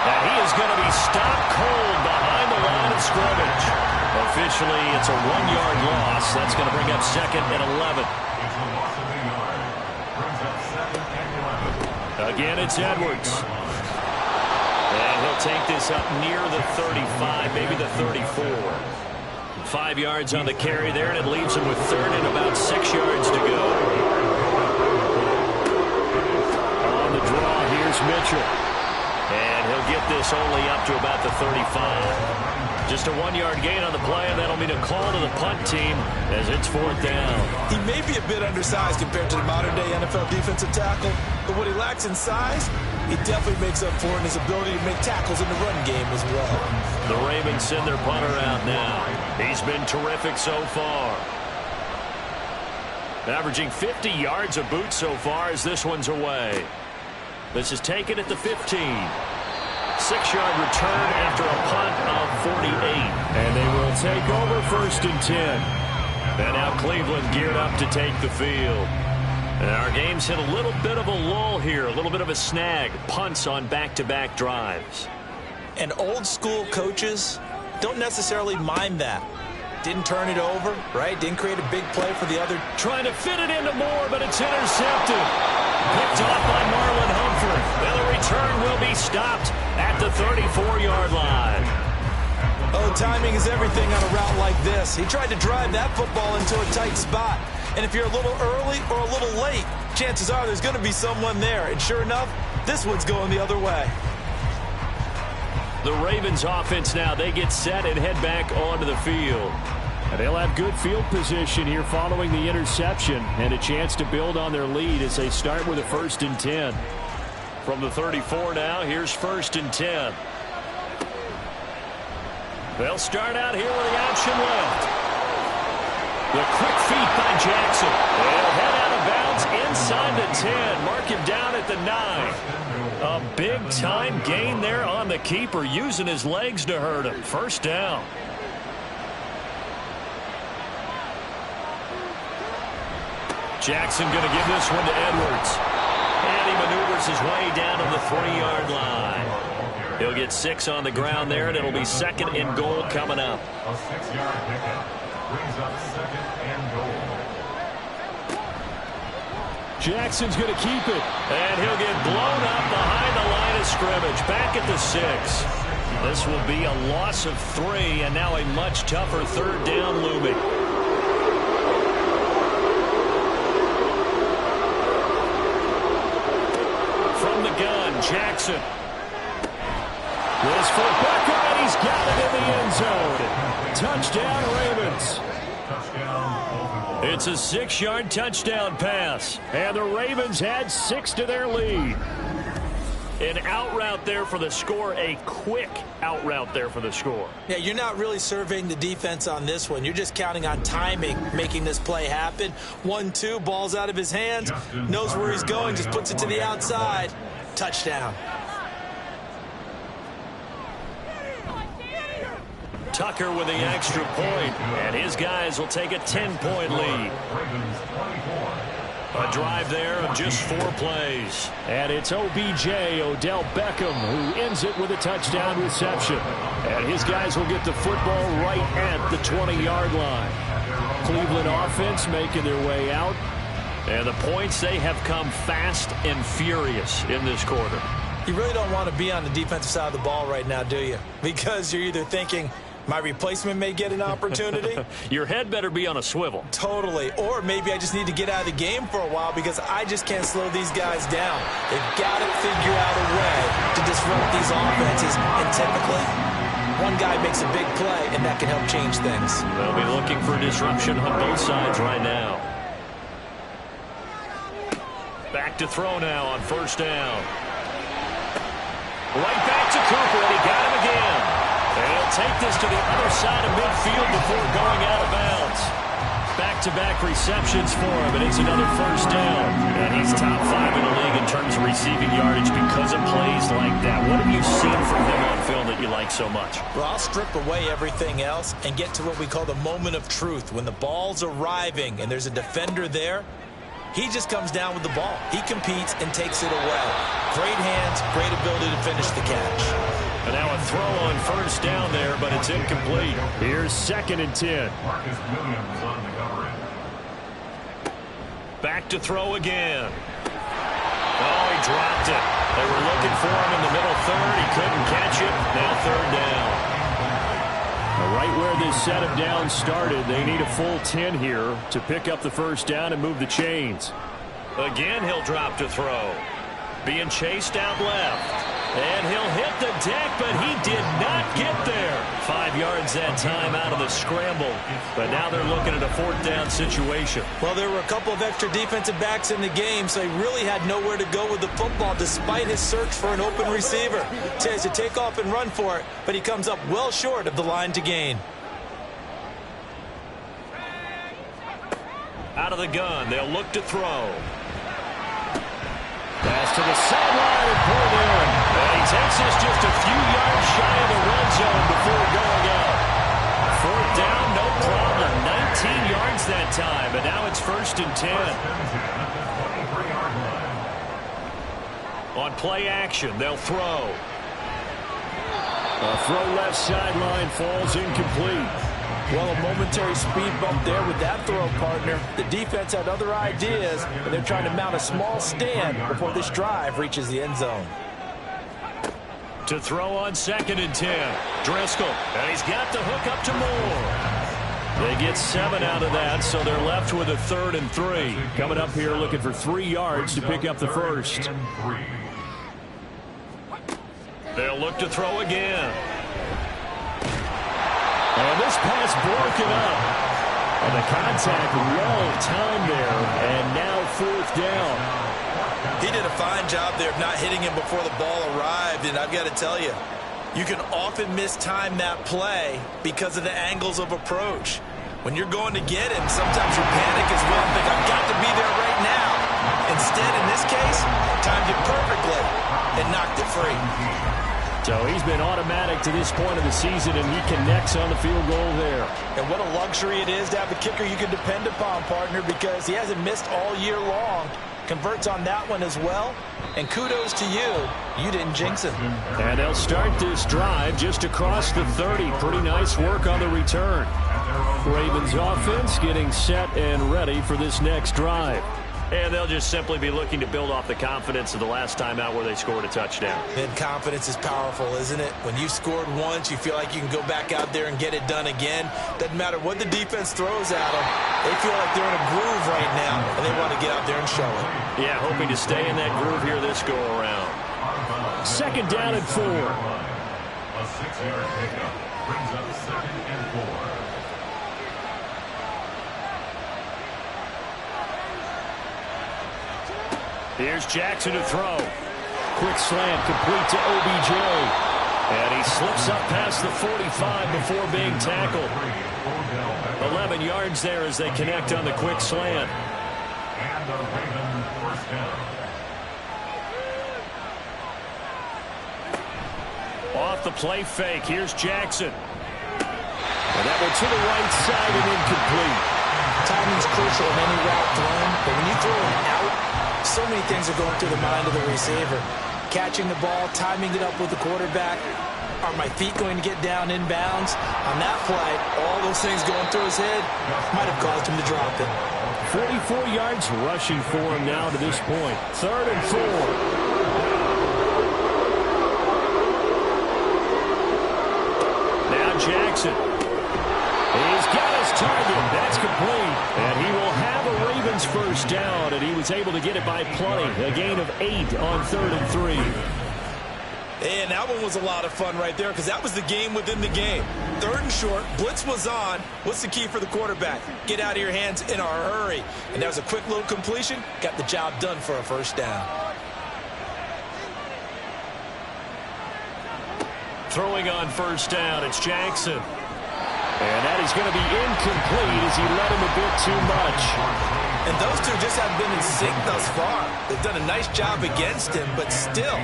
And he is going to be stopped cold behind the line of scrimmage. Officially, it's a 1-yard loss. That's going to bring up 2nd and 11. Again, it's Edwards. And he'll take this up near the 35, maybe the 34. 5 yards on the carry there, and it leaves him with 3rd and about 6 yards to go. On the draw, here's Mitchell. And he'll get this only up to about the 35. Just a 1-yard gain on the play, and that'll mean a call to the punt team as it's 4th down. He may be a bit undersized compared to the modern-day NFL defensive tackle, but what he lacks in size, He definitely makes up for it in his ability to make tackles in the run game as well. The Ravens send their punter out now. He's been terrific so far. Averaging 50 yards a boot so far as this one's away. This is taken at the 15. 6-yard return after a punt of 48. And they will take over 1st and 10. And now Cleveland geared up to take the field. And our game's hit a little bit of a lull here, a little bit of a snag. Punts on back-to-back drives. And old school coaches don't necessarily mind that. Didn't turn it over, right? Didn't create a big play for the other. Trying to fit it into Moore, but it's intercepted. Picked off by Marlon Humphrey. And the return will be stopped at the 34-yard line. Oh, timing is everything on a route like this. He tried to drive that football into a tight spot. And if you're a little early or a little late, chances are there's going to be someone there. And sure enough, this one's going the other way. The Ravens offense now, they get set and head back onto the field. And they'll have good field position here following the interception and a chance to build on their lead as they start with a 1st and 10. From the 34 now, here's 1st and 10. They'll start out here with the option left. The quick feet by Jackson. They'll head out of bounds inside the 10. Mark him down at the 9. A big-time gain there on the keeper, using his legs to hurt him. 1st down. Jackson going to give this one to Edwards. And he maneuvers his way down to the 3-yard line. He'll get 6 on the ground there, and it'll be 2nd and goal coming up. A 6-yard pickup brings up 2nd and goal. Jackson's going to keep it. And he'll get blown up behind the line of scrimmage. Back at the 6. This will be a loss of 3, and now a much tougher 3rd down looming. From the gun, Jackson. This for Beckham, and he's got it in the end zone. Touchdown, Ravens. It's a 6-yard touchdown pass. And the Ravens had 6 to their lead. An out route there for the score, a quick out route there for the score. Yeah, you're not really surveying the defense on this one. You're just counting on timing, making this play happen. 1-2, ball's out of his hands, knows where he's going, just puts it to the outside. Touchdown. Tucker with the extra point, and his guys will take a 10-point lead. A drive there of just 4 plays. And it's OBJ, Odell Beckham, who ends it with a touchdown reception. And his guys will get the football right at the 20-yard line. Cleveland offense making their way out. And the points, they have come fast and furious in this quarter. You really don't want to be on the defensive side of the ball right now, do you? Because you're either thinking, my replacement may get an opportunity. Your head better be on a swivel. Totally. Or maybe I just need to get out of the game for a while because I just can't slow these guys down. They've got to figure out a way to disrupt these offenses. And typically, one guy makes a big play, and that can help change things. They'll be looking for disruption on both sides right now. Back to throw now on 1st down. Right back to Cooper, and he got him again. And he'll take this to the other side of midfield before going out of bounds. Back-to-back receptions for him, and it's another 1st down. And he's top 5 in the league in terms of receiving yardage because of plays like that. What have you seen from him on film that you like so much? Well, I'll strip away everything else and get to what we call the moment of truth. When the ball's arriving and there's a defender there, he just comes down with the ball. He competes and takes it away. Great hands, great ability to finish the catch. And now a throw on 1st down there, but it's incomplete. Here's 2nd and 10. Marcus Williams on the coverage. Back to throw again. Oh, he dropped it. They were looking for him in the middle 3rd. He couldn't catch it. Now 3rd down. Right where this set of downs started, they need a full 10 here to pick up the 1st down and move the chains. Again, he'll drop to throw. Being chased out left. And he'll hit the deck, but he did not get there. 5 yards that time out of the scramble. But now they're looking at a 4th down situation. Well, there were a couple of extra defensive backs in the game, so he really had nowhere to go with the football despite his search for an open receiver. Tries to take off and run for it, but he comes up well short of the line to gain. Out of the gun, they'll look to throw. Pass to the sideline and pulled in. And he takes this just a few yards shy of the red zone before going out. 4th down, no problem. 19 yards that time, and now it's 1st and 10. On play action, they'll throw. A throw left sideline falls incomplete. Well, a momentary speed bump there with that throw, partner. The defense had other ideas, and they're trying to mount a small stand before this drive reaches the end zone. To throw on 2nd and 10. Driscoll, and he's got the hook up to Moore. They get 7 out of that, so they're left with a 3rd and 3. Coming up here looking for 3 yards to pick up the first. They'll look to throw again. And this pass broken up. And the contact well timed there. And now 4th down. He did a fine job there of not hitting him before the ball arrived, and I've got to tell you, you can often mistime that play because of the angles of approach. When you're going to get him, sometimes you panic as well and think, I've got to be there right now. Instead, in this case, timed it perfectly and knocked it free. So he's been automatic to this point of the season, and he connects on the field goal there. And what a luxury it is to have a kicker you can depend upon, partner, because he hasn't missed all year long. Converts on that one as well. And kudos to you. You didn't jinx him. And they'll start this drive just across the 30. Pretty nice work on the return. Ravens offense getting set and ready for this next drive. And they'll just simply be looking to build off the confidence of the last time out where they scored a touchdown. And confidence is powerful, isn't it? When you've scored once, you feel like you can go back out there and get it done again. Doesn't matter what the defense throws at them. They feel like they're in a groove right now, and they want to get out there and show it. Yeah, hoping to stay in that groove here this go-around. 2nd down and 4. A 6-yard pickup brings up 2nd and 4. Here's Jackson to throw. Quick slant complete to OBJ. And he slips up past the 45 before being tackled. 11 yards there as they connect on the quick slant. And the Ravens 1st down. Off the play fake. Here's Jackson. And that one to the right side and incomplete. Timing's crucial in any route thrown, but when you throw it out, so many things are going through the mind of the receiver. Catching the ball, timing it up with the quarterback. Are my feet going to get down inbounds? On that play, all those things going through his head might have caused him to drop it. 44 yards rushing for him now to this point. 3rd and 4. Now Jackson. He's got his target. That's complete. And he will have a Ravens 1st down, and he was able to get it by plenty. A gain of 8 on 3rd and 3. And that one was a lot of fun right there because that was the game within the game. 3rd and short, blitz was on. What's the key for the quarterback? Get out of your hands in a hurry. And that was a quick little completion. Got the job done for a 1st down. Throwing on 1st down, it's Jackson. And that is going to be incomplete as he led him a bit too much. And those two just haven't been in sync thus far. They've done a nice job against him, but still,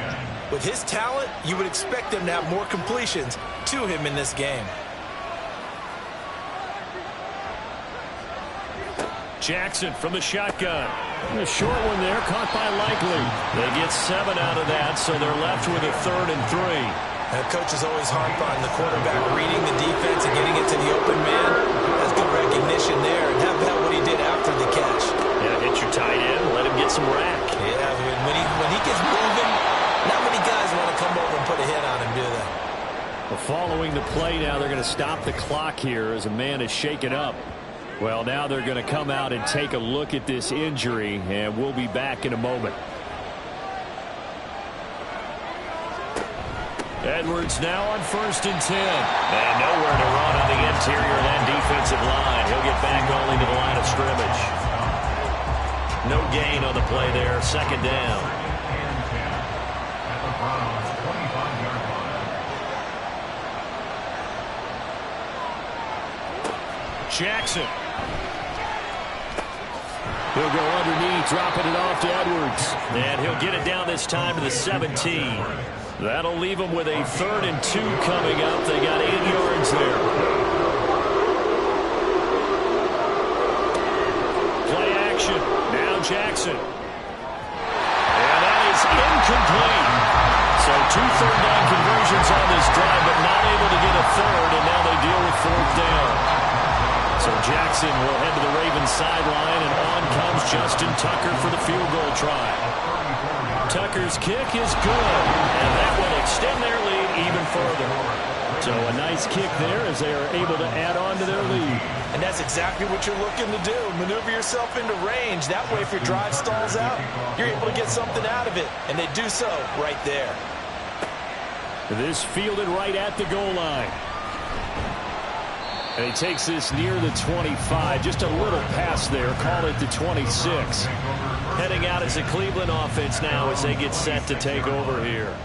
with his talent, you would expect them to have more completions to him in this game. Jackson from the shotgun. A short one there, caught by Likely. They get 7 out of that, so they're left with a 3rd and 3. That coach is always harp on the quarterback reading the defense and getting it to the open man. That's good recognition there. And how about what he did after the catch? Yeah, hit your tight end, let him get some rack. Yeah, when he gets moving, not many guys want to come over and put a hit on him, do they? Well, following the play now, they're going to stop the clock here as a man is shaken up. Well, now they're going to come out and take a look at this injury, and we'll be back in a moment. Edwards now on 1st and 10. And nowhere to run on the interior of that defensive line. He'll get back only to the line of scrimmage. No gain on the play there. 2nd down. At the Browns' 25-yard line. Jackson. He'll go underneath, dropping it off to Edwards. And he'll get it down this time to the 17. That'll leave them with a 3rd and 2 coming up. They got 8 yards there. Play action. Now Jackson. And that is incomplete. So 2 third-down conversions on this drive, but not able to get a 3rd, and now they deal with 4th down. So Jackson will head to the Ravens sideline, and on comes Justin Tucker for the field goal try. Tucker's kick is good, and that will extend their lead even further. So a nice kick there as they are able to add on to their lead. And that's exactly what you're looking to do. Maneuver yourself into range. That way, if your drive stalls out, you're able to get something out of it. And they do so right there. This fielded right at the goal line. And he takes this near the 25. Just a little pass there. Call it the 26. Heading out as a Cleveland offense now as they get set to take over here.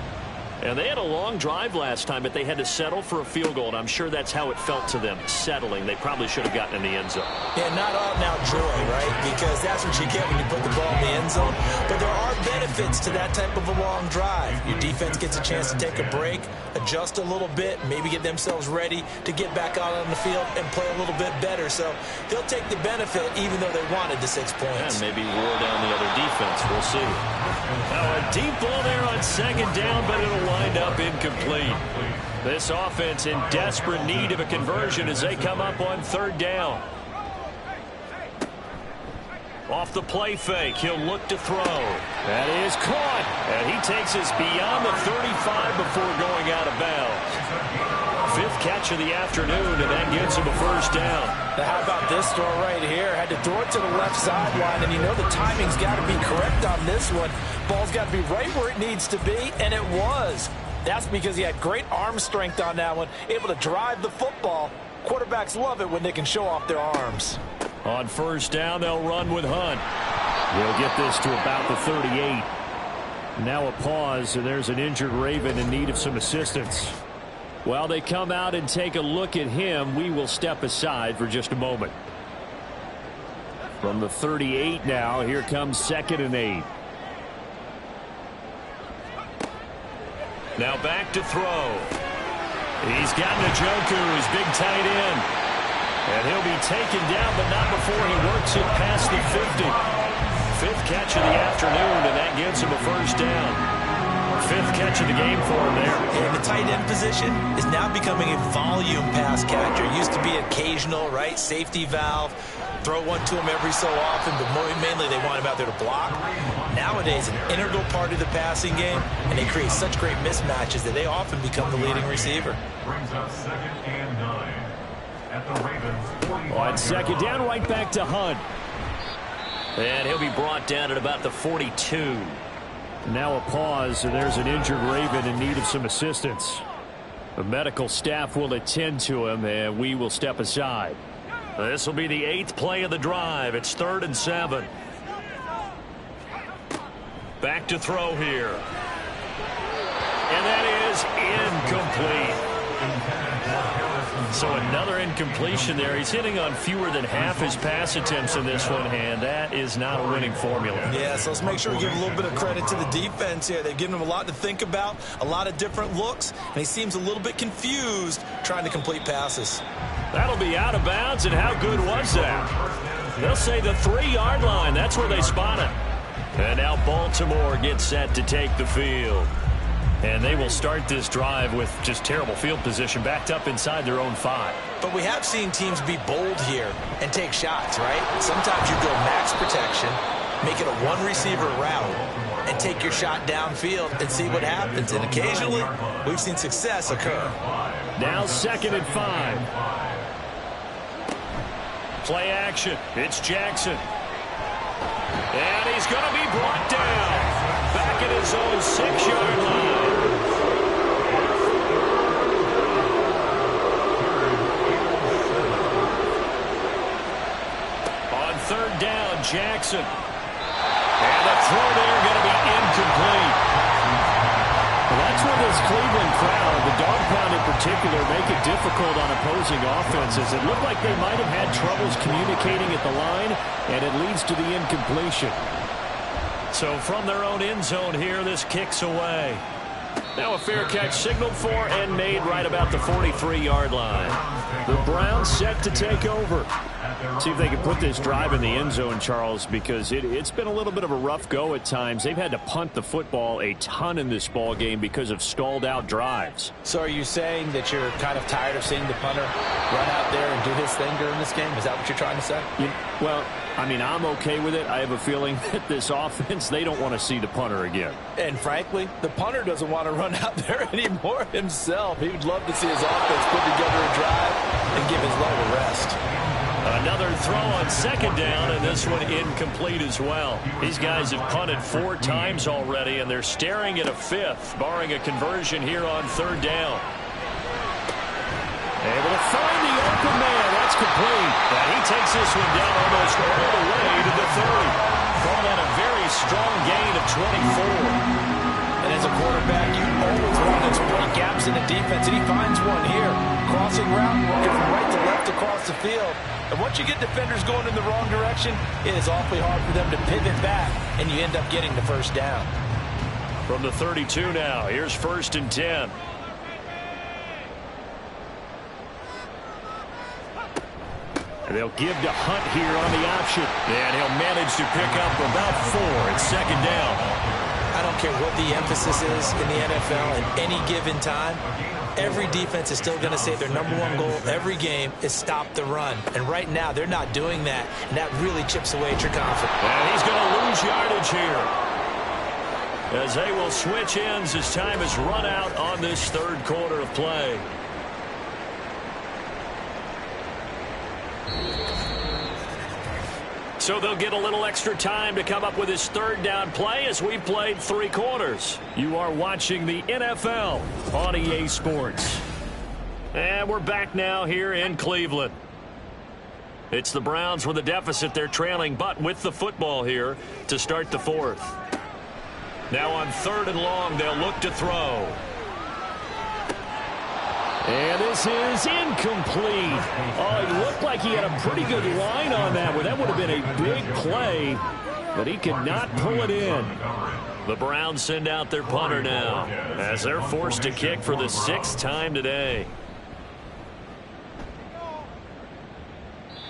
And they had a long drive last time, but they had to settle for a field goal, and I'm sure that's how it felt to them, settling. They probably should have gotten in the end zone. Yeah, not out and out joy, right? Because that's what you get when you put the ball in the end zone. But there are benefits to that type of a long drive. Your defense gets a chance to take a break, adjust a little bit, maybe get themselves ready to get back out on the field and play a little bit better. So they'll take the benefit even though they wanted the 6 points. And maybe wear down the other defense. We'll see. Now a deep ball there on 2nd down, but it'll wind up incomplete. This offense in desperate need of a conversion as they come up on 3rd down. Off the play fake, he'll look to throw. That is caught, and he takes us beyond the 35 before going out of bounds. 5th catch of the afternoon, and that gets him a 1st down. Now how about this throw right here? Had to throw it to the left sideline, and you know the timing's got to be correct on this one. Ball's got to be right where it needs to be, and it was. That's because he had great arm strength on that one, able to drive the football. Quarterbacks love it when they can show off their arms. On 1st down, they'll run with Hunt. He'll get this to about the 38. Now a pause, and there's an injured Raven in need of some assistance. While they come out and take a look at him, we will step aside for just a moment. From the 38 now, here comes 2nd and 8. Now back to throw. He's got Njoku, his big tight end. And he'll be taken down, but not before he works it past the 50. 5th catch of the afternoon, and that gets him a 1st down. 5th catch of the game for him there. And the tight end position is now becoming a volume pass catcher. Used to be occasional, right? Safety valve. Throw one to him every so often, but mainly they want him out there to block. Nowadays, an integral part of the passing game, and they create such great mismatches that they often become the leading receiver. Brings up 2nd and 9. At the Ravens' 45. On 2nd down, right back to Hunt. And he'll be brought down at about the 42. Now a pause, and there's an injured Raven in need of some assistance. The medical staff will attend to him, and we will step aside. This will be the 8th play of the drive. It's 3rd and 7. Back to throw here. And that is incomplete. So another incompletion there. He's hitting on fewer than half his pass attempts in this one, and that is not a winning formula. Yeah, so let's make sure we give a little bit of credit to the defense here. They've given him a lot to think about, a lot of different looks, and he seems a little bit confused trying to complete passes. That'll be out of bounds, and how good was that? They'll say the 3-yard line. That's where they spot it. And now Baltimore gets set to take the field. And they will start this drive with just terrible field position, backed up inside their own 5. But we have seen teams be bold here and take shots, right? Sometimes you go max protection, make it a one-receiver route, and take your shot downfield and see what happens. And occasionally, we've seen success occur. Now 2nd and 5. Play action. It's Jackson. And he's going to be brought down. Back at his own 6-yard line. Jackson. And the throw there going to be incomplete. Well, that's when this Cleveland crowd, the dog pound in particular, make it difficult on opposing offenses. It looked like they might have had troubles communicating at the line, and it leads to the incompletion. So from their own end zone here, this kicks away. Now a fair catch signaled for and made right about the 43-yard line. The Browns set to take over. See if they can put this drive in the end zone, Charles, because it's been a little bit of a rough go at times. They've had to punt the football a ton in this ball game because of stalled out drives. So are you saying that you're kind of tired of seeing the punter run out there and do his thing during this game? Is that what you're trying to say? Well, I mean, I'm okay with it. I have a feeling that this offense, they don't want to see the punter again. And frankly, the punter doesn't want to run out there anymore himself. He would love to see his offense put together a drive and give his leg a rest. Another throw on second down, and this one incomplete as well. These guys have punted 4 times already, and they're staring at a 5th, barring a conversion here on third down. Able to find the open man. That's complete. And he takes this one down almost all the way to the 30. Call that a very strong gain of 24. And as a quarterback, you always want to exploit gaps in the defense, and he finds one here. Crossing route, working from right to left across the field. And once you get defenders going in the wrong direction, it is awfully hard for them to pivot back, and you end up getting the first down. From the 32 now, here's 1st and 10. And they'll give to Hunt here on the option. And he'll manage to pick up about 4 at second down. I don't care what the emphasis is in the NFL at any given time. Every defense is still going to say their #1 goal every game is stop the run. And right now, they're not doing that, and that really chips away at your confidence. And he's going to lose yardage here, as they will switch ends as time is run out on this third quarter of play. So they'll get a little extra time to come up with his third down play as we played 3 quarters. You are watching the NFL on EA Sports. And we're back now here in Cleveland. It's the Browns with a deficit. They're trailing, but with the football here to start the 4th. Now on 3rd and long, they'll look to throw. And this is incomplete. Oh, he looked like he had a pretty good line on that one. That would have been a big play, but he could not pull it in. The Browns send out their punter now, as they're forced to kick for the 6th time today.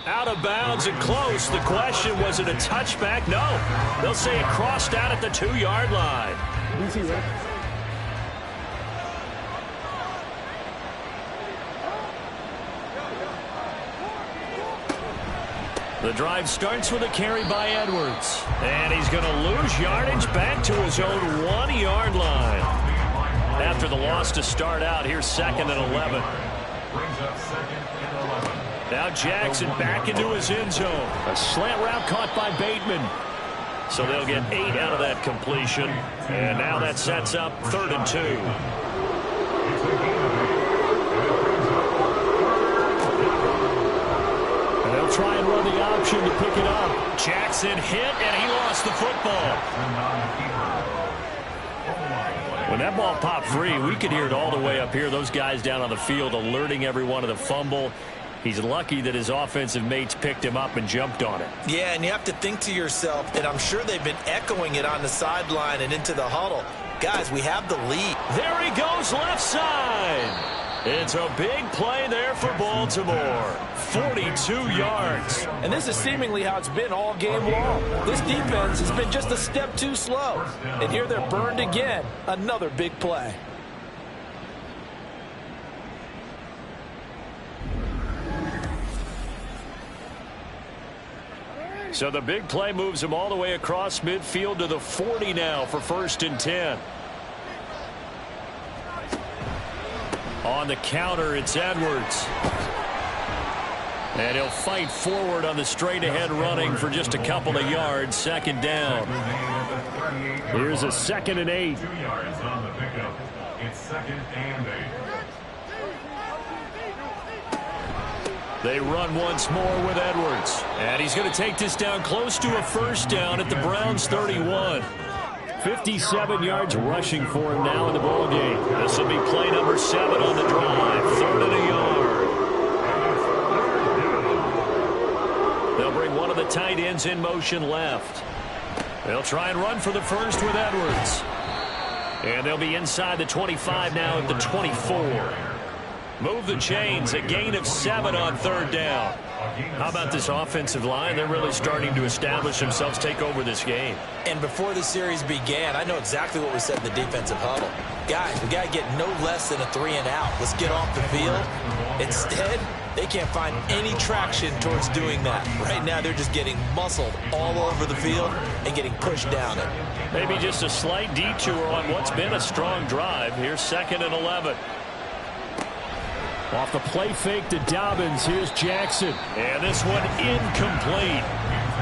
Out of bounds and close. The question, was it a touchback? No. They'll say it crossed out at the 2-yard line. The drive starts with a carry by Edwards. And he's going to lose yardage back to his own 1-yard line. After the loss to start out, here's 2nd and 11. Now Jackson back into his end zone. A slant route caught by Bateman. So they'll get 8 out of that completion. And now that sets up 3rd and 2. Try and run the option to pick it up. Jackson hit, and he lost the football. When that ball popped free, we could hear it all the way up here. Those guys down on the field alerting everyone of the fumble. He's lucky that his offensive mates picked him up and jumped on it. Yeah, and you have to think to yourself, and I'm sure they've been echoing it on the sideline and into the huddle. Guys, we have the lead. There he goes, left side. It's a big play there for Baltimore. 42 yards. And this is seemingly how it's been all game long. This defense has been just a step too slow. And here they're burned again. Another big play. So the big play moves him all the way across midfield to the 40 now for 1st and 10. On the counter, it's Edwards. And he'll fight forward on the straight-ahead running for just a couple of yards. 2nd down. Here's a 2nd and 8. 2 yards on the pickup. It's 2nd and 8. They run once more with Edwards. And he's going to take this down close to a first down at the Browns' 31. 57 yards rushing for him now in the ball game. This will be play number 7 on the drive. 3rd and a yard. They'll bring one of the tight ends in motion left. They'll try and run for the first with Edwards. And they'll be inside the 25 now at the 24. Move the chains. A gain of 7 on 3rd down. How about this offensive line? They're really starting to establish themselves, take over this game. And before the series began, I know exactly what we said in the defensive huddle. Guys, we got to get no less than a 3-and-out. Let's get off the field. Instead, they can't find any traction towards doing that. Right now, they're just getting muscled all over the field and getting pushed down it. Maybe just a slight detour on what's been a strong drive. Here's 2nd and 11. Off the play fake to Dobbins. Here's Jackson. And this one incomplete.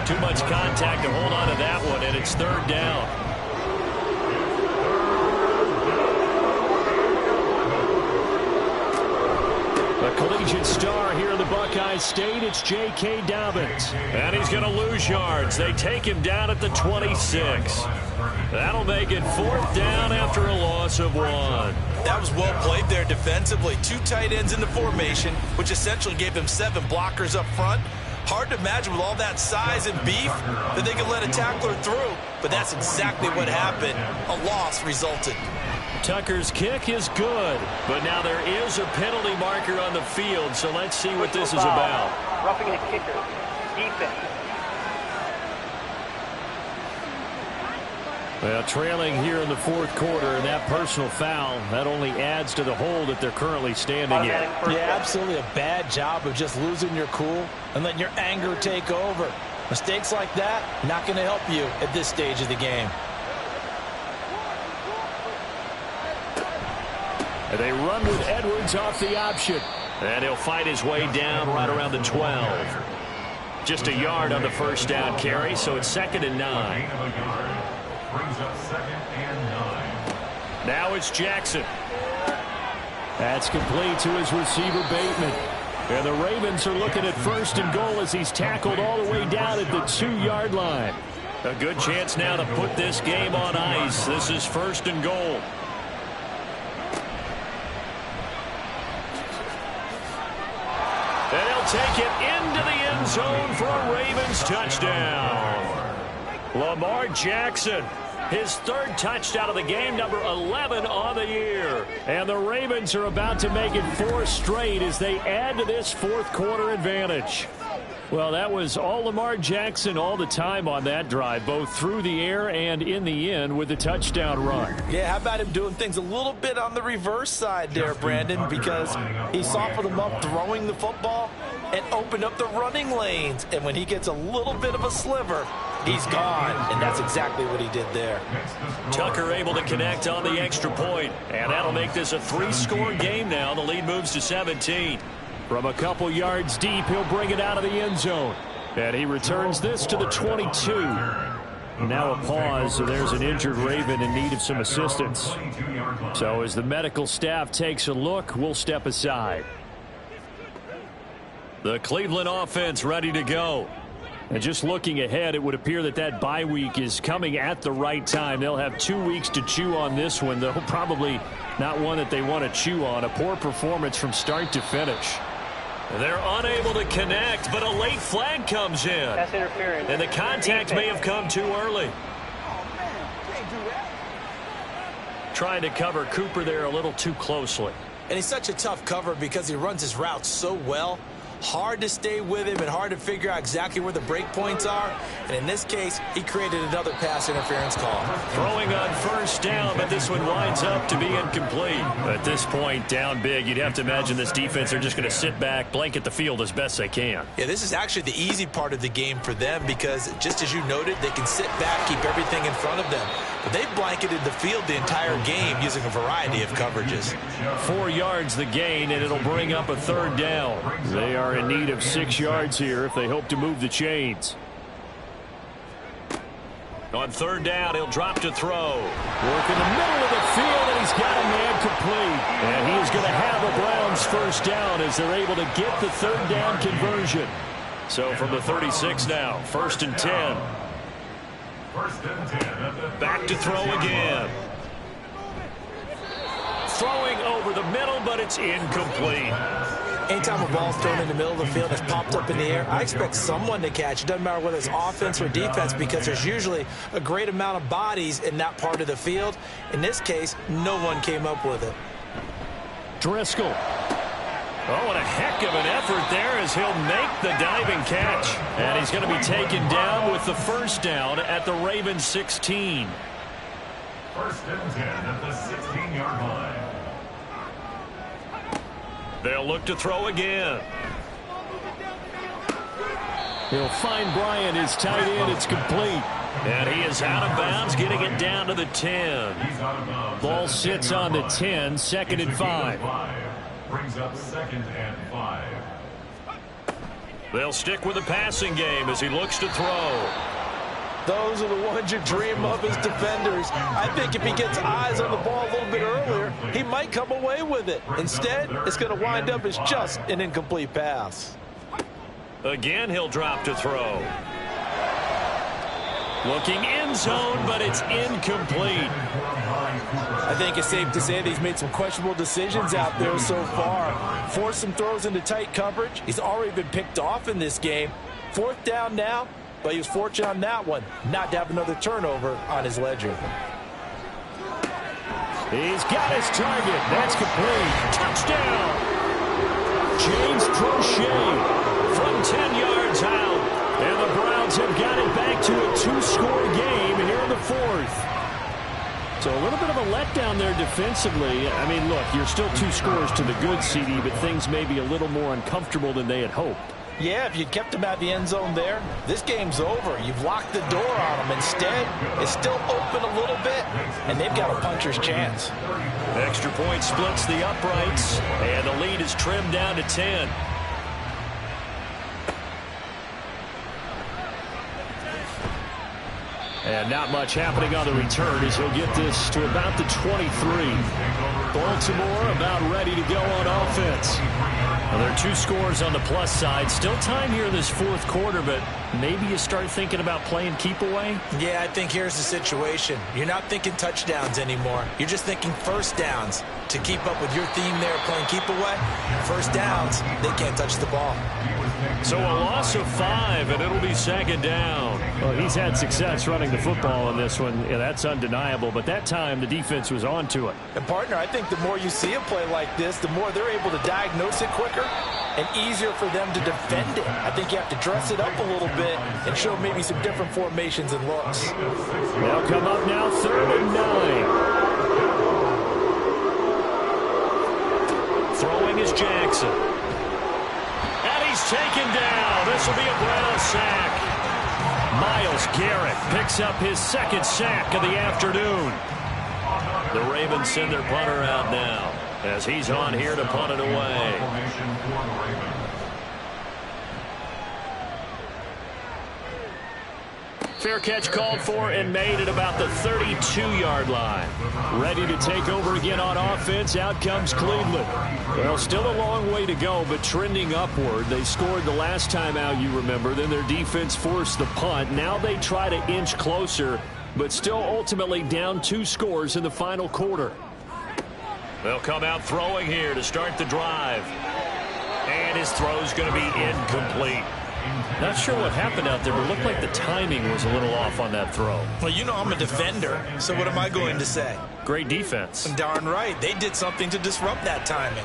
Too much contact to hold on to that one, and it's 3rd down. The collegiate star here in the Buckeye State, it's J.K. Dobbins. And he's going to lose yards. They take him down at the 26. That'll make it 4th down after a loss of 1. That was well played there defensively. 2 tight ends in the formation, which essentially gave them 7 blockers up front. Hard to imagine with all that size and beef that they could let a tackler through. But that's exactly what happened. A loss resulted. Tucker's kick is good, but now there is a penalty marker on the field, so let's see what this is about. Roughing the kicker. Defense. Well, trailing here in the 4th quarter, and that personal foul, that only adds to the hole that they're currently standing in. Yeah, absolutely a bad job of just losing your cool and letting your anger take over. Mistakes like that, not going to help you at this stage of the game. And they run with Edwards off the option. And he'll fight his way down right around the 12. Just a yard on the first down carry, so it's 2nd and 9. Brings up 2nd and 9. Now it's Jackson. That's complete to his receiver, Bateman. And the Ravens are looking at 1st and goal as he's tackled all the way down at the 2-yard line. A good chance now to put this game on ice. This is 1st and goal. And he'll take it into the end zone for a Ravens touchdown. Lamar Jackson, his 3rd touchdown of the game, number 11 on the year. And the Ravens are about to make it 4 straight as they add to this 4th quarter advantage. Well, that was all Lamar Jackson all the time on that drive, both through the air and in the end with the touchdown run. Yeah, how about him doing things a little bit on the reverse side there, Brandon, because he softened them up throwing the football and opened up the running lanes. And when he gets a little bit of a sliver, he's gone, and that's exactly what he did there. Tucker able to connect on the extra point, and that'll make this a 3-score game now. The lead moves to 17. From a couple yards deep, he'll bring it out of the end zone. And he returns this to the 22. Now a pause, so there's an injured Raven in need of some assistance. So as the medical staff takes a look, we'll step aside. The Cleveland offense ready to go. And just looking ahead, it would appear that that bye week is coming at the right time. They'll have 2 weeks to chew on this one, though probably not one that they want to chew on. A poor performance from start to finish. They're unable to connect, but a late flag comes in. That's interference. And the contact may have come too early. Trying to cover Cooper there a little too closely. And he's such a tough cover because he runs his route so well. Hard to stay with him and hard to figure out exactly where the break points are. And in this case, he created another pass interference call. Throwing on first down, but this one winds up to be incomplete. At this point, down big, you'd have to imagine this defense are just going to sit back, blanket the field as best they can. Yeah, this is actually the easy part of the game for them because, just as you noted, they can sit back, keep everything in front of them. But they've blanketed the field the entire game using a variety of coverages. 4 yards the gain, and it'll bring up a 3rd down. They are in need of 6 yards here if they hope to move the chains. On 3rd down, he'll drop to throw. Work in the middle of the field, and he's got a man complete. And he is going to have a Browns first down as they're able to get the third down conversion. So from the 36 now, 1st and 10. Back to throw again. Throwing over the middle, but it's incomplete. Anytime a ball's thrown in the middle of the field and it's popped up in the air, I expect someone to catch. It doesn't matter whether it's offense or defense, because there's usually a great amount of bodies in that part of the field. In this case, no one came up with it. Driscoll. Oh, and a heck of an effort there as he'll make the diving catch. And he's going to be taken down with the first down at the Ravens 16. 1st and 10 at the 16-yard line. They'll look to throw again. He'll find Bryant, his tight end. It's complete. And he is out of bounds, getting it down to the 10. Ball sits on the 10, 2nd and 5. Brings up 2nd and 5. They'll stick with the passing game as he looks to throw. Those are the ones you dream of as defenders. I think if he gets eyes on the ball a little bit earlier, he might come away with it. Instead, it's going to wind up as just an incomplete pass. Again, he'll drop to throw. Looking end zone, but it's incomplete. I think it's safe to say that he's made some questionable decisions out there so far. Forced some throws into tight coverage. He's already been picked off in this game. 4th down now, but he was fortunate on that one not to have another turnover on his ledger. He's got his target. That's complete. Touchdown. James Prochet from 10 yards out. And the Browns have got it back to a 2-score game here in the 4th. So a little bit of a letdown there defensively. I mean, look, you're still 2 scores to the good, CD, but things may be a little more uncomfortable than they had hoped. Yeah, if you kept him at the end zone there, this game's over. You've locked the door on him. Instead, it's still open a little bit, and they've got a puncher's chance. Extra point splits the uprights, and the lead is trimmed down to 10. And not much happening on the return as he'll get this to about the 23. Baltimore about ready to go on offense. Well, there are 2 scores on the plus side. Still time here in this 4th quarter, but maybe you start thinking about playing keep away? Yeah, I think here's the situation. You're not thinking touchdowns anymore. You're just thinking first downs. To keep up with your theme there, playing keep away, first downs, they can't touch the ball. So a loss of 5, and it'll be 2nd down. Well, he's had success running the football in this one. Yeah, that's undeniable, but that time the defense was on to it. And, partner, I think the more you see a play like this, the more they're able to diagnose it quicker and easier for them to defend it. I think you have to dress it up a little bit and show maybe some different formations and looks. They'll come up now, 3rd and 9. Throwing is Jackson. And he's taken down. This will be a Brown sack. Myles Garrett picks up his 2nd sack of the afternoon. The Ravens send their punter out now as he's on here to punt it away. Fair catch called for and made at about the 32-yard line. Ready to take over again on offense. Out comes Cleveland. Well, still a long way to go, but trending upward. They scored the last time out, you remember. Then their defense forced the punt. Now they try to inch closer, but still ultimately down 2 scores in the final quarter. They'll come out throwing here to start the drive. And his throw's going to be incomplete. Not sure what happened out there, but it looked like the timing was a little off on that throw. Well, you know I'm a defender, so what am I going to say? Great defense. Darn right. They did something to disrupt that timing.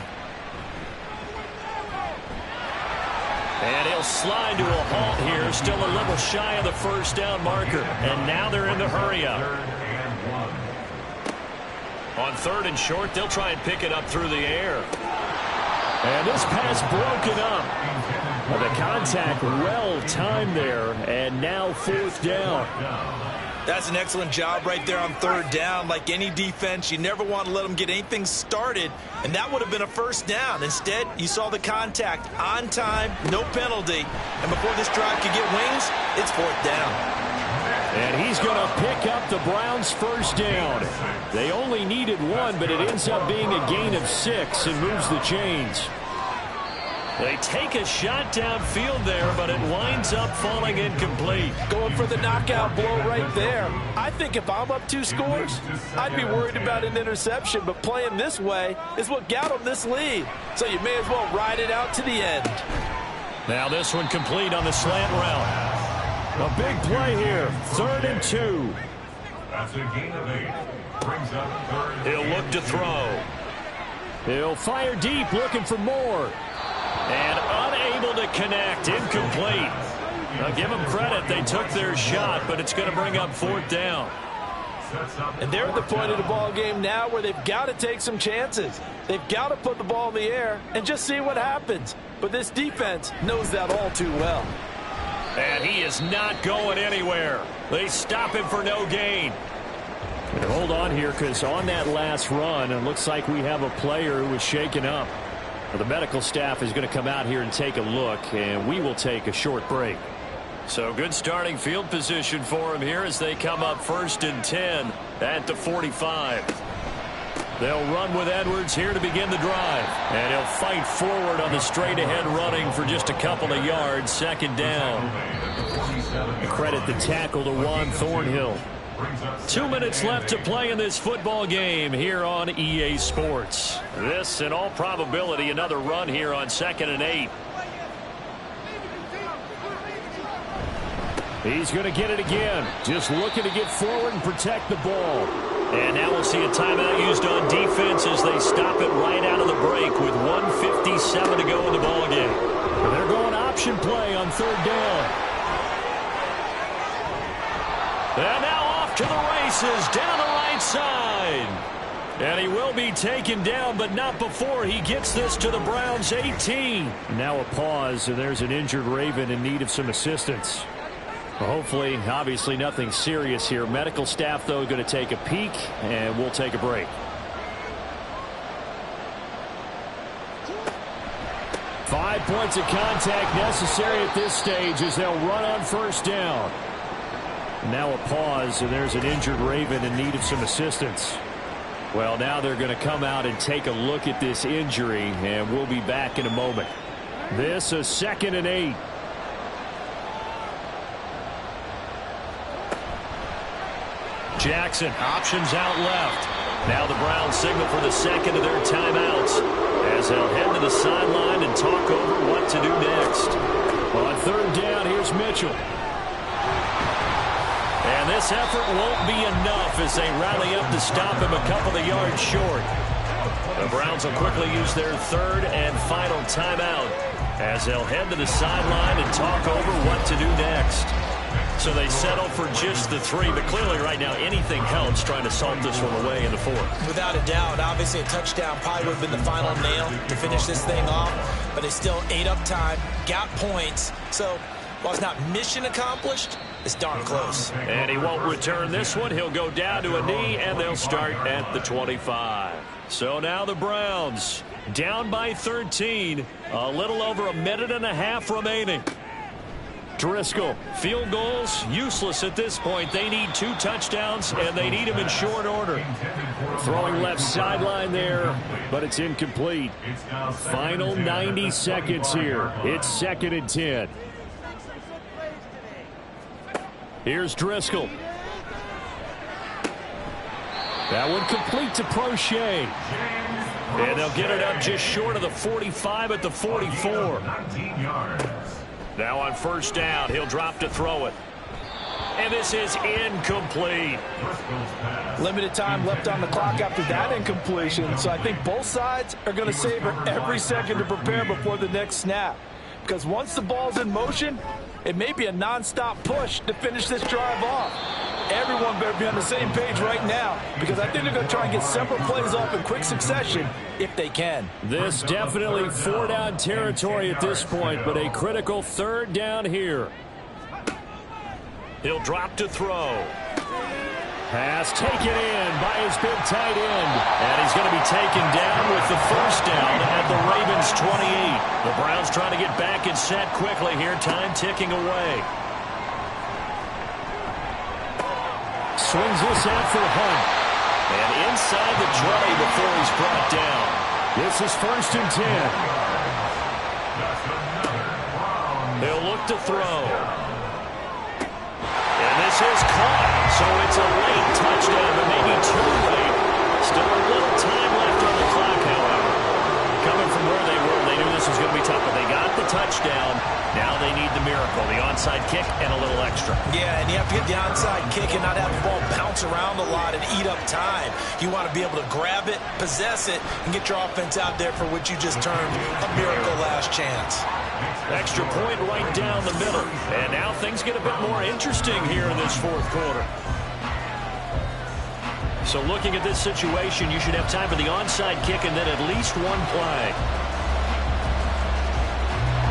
And he'll slide to a halt here, still a little shy of the first down marker. And now they're in the hurry-up. On 3rd and short, they'll try and pick it up through the air. And this pass broken up. Well, the contact well timed there, and now 4th down. That's an excellent job right there on 3rd down. Like any defense, you never want to let them get anything started, and that would have been a first down. Instead, you saw the contact on time, no penalty, and before this drive could get wings, it's 4th down. And he's going to pick up the Browns' first down. They only needed one, but it ends up being a gain of 6 and moves the chains. They take a shot downfield there, but it winds up falling incomplete. Going for the knockout blow right there. I think if I'm up 2 scores, I'd be worried about an interception, but playing this way is what got them this lead. So you may as well ride it out to the end. Now this one complete on the slant route. A big play here, 3rd and 2. That's a gain of 8. Brings up 3rd. He'll look to throw. He'll fire deep, looking for more. And unable to connect, incomplete. Now give them credit, they took their shot, but it's going to bring up 4th down. And they're at the point of the ball game now where they've got to take some chances. They've got to put the ball in the air and just see what happens. But this defense knows that all too well. And he is not going anywhere. They stop him for no gain. And hold on here, because on that last run, it looks like we have a player who was shaken up. Well, the medical staff is going to come out here and take a look, and we will take a short break. So good starting field position for him here as they come up 1st and 10 at the 45. They'll run with Edwards here to begin the drive. And he'll fight forward on the straight-ahead running for just a couple of yards. 2nd down. Credit the tackle to Juan Thornhill. 2 minutes left to play in this football game here on EA Sports. This, in all probability, another run here on 2nd and 8. He's going to get it again. Just looking to get forward and protect the ball. And now we'll see a timeout used on defense as they stop it right out of the break with 1:57 to go in the ball game. They're going option play on 3rd down. And now off to the races down the right side. And he will be taken down, but not before he gets this to the Browns' 18. Now a pause, and there's an injured Raven in need of some assistance. Hopefully, obviously nothing serious here. Medical staff, though, going to take a peek, and we'll take a break. 5 points of contact necessary at this stage as they'll run on 1st down. Now a pause, and there's an injured Raven in need of some assistance. Well, now they're going to come out and take a look at this injury, and we'll be back in a moment. This is 2nd and 8. Jackson options out left. Now the Browns signal for the 2nd of their timeouts as they'll head to the sideline and talk over what to do next. On 3rd down, here's Mitchell. And this effort won't be enough as they rally up to stop him a couple of yards short. The Browns will quickly use their 3rd and final timeout as they'll head to the sideline and talk over what to do next. So they settle for just the 3, but clearly right now anything helps trying to salt this one away in the 4th. Without a doubt, obviously a touchdown probably would have been the final nail to finish this thing off, but they still ate up time, got points. So while it's not mission accomplished, it's darn close. And he won't return this one. He'll go down to a knee, and they'll start at the 25. So now the Browns down by 13, a little over a minute and a half remaining. Driscoll, field goals useless at this point. They need 2 touchdowns, and they need them in short order. Throwing left sideline there, but it's incomplete. Final 90 seconds here. It's 2nd and 10. Here's Driscoll. That one complete to Prochet. And they'll get it up just short of the 45 at the 44. Now on 1st down, he'll drop to throw it. And this is incomplete. Limited time left on the clock after that incompletion. So I think both sides are going to savor every second to prepare before the next snap. Because once the ball's in motion, it may be a nonstop push to finish this drive off. Everyone better be on the same page right now, because I think they're going to try and get several plays off in quick succession if they can. This definitely 4-down territory at this point, but a critical 3rd down here. He'll drop to throw. Pass taken in by his big tight end. And he's going to be taken down with the 1st down at the Ravens' 28. The Browns trying to get back and set quickly here. Time ticking away. swings this out for Hunt. And inside the 20 before he's brought down. This is 1st and 10. They'll look to throw. And this is caught. So it's a late touchdown, but maybe too late. Still a little time left on the clock, however. Coming from where they were, they knew this was going to be tough, but they got the touchdown. Now they need the miracle, the onside kick and a little extra. Yeah, and you have to get the onside kick and not have the ball bounce around a lot and eat up time. You want to be able to grab it, possess it, and get your offense out there for what you just termed a miracle last chance. Extra point right down the middle. And now things get a bit more interesting here in this 4th quarter. So looking at this situation, you should have time for the onside kick and then at least one play.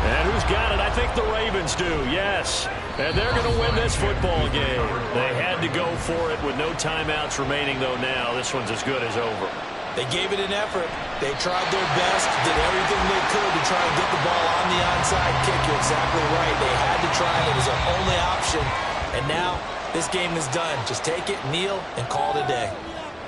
And who's got it? I think the Ravens do, yes. And they're going to win this football game. They had to go for it with no timeouts remaining, though now this one's as good as over. They gave it an effort. They tried their best, did everything they could to try and get the ball on the onside kick. You're exactly right. They had to try it. It was their only option. And now this game is done. Just take it, kneel, and call it a day.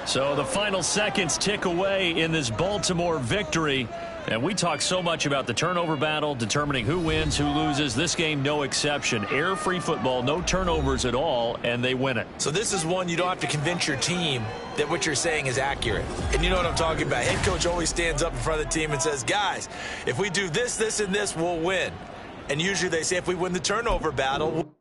So the final seconds tick away in this Baltimore victory. And we talk so much about the turnover battle, determining who wins, who loses. This game, no exception. Error-free football, no turnovers at all, and they win it. So this is one you don't have to convince your team that what you're saying is accurate. And you know what I'm talking about. Head coach always stands up in front of the team and says, guys, if we do this, this, and this, we'll win. And usually they say if we win the turnover battle,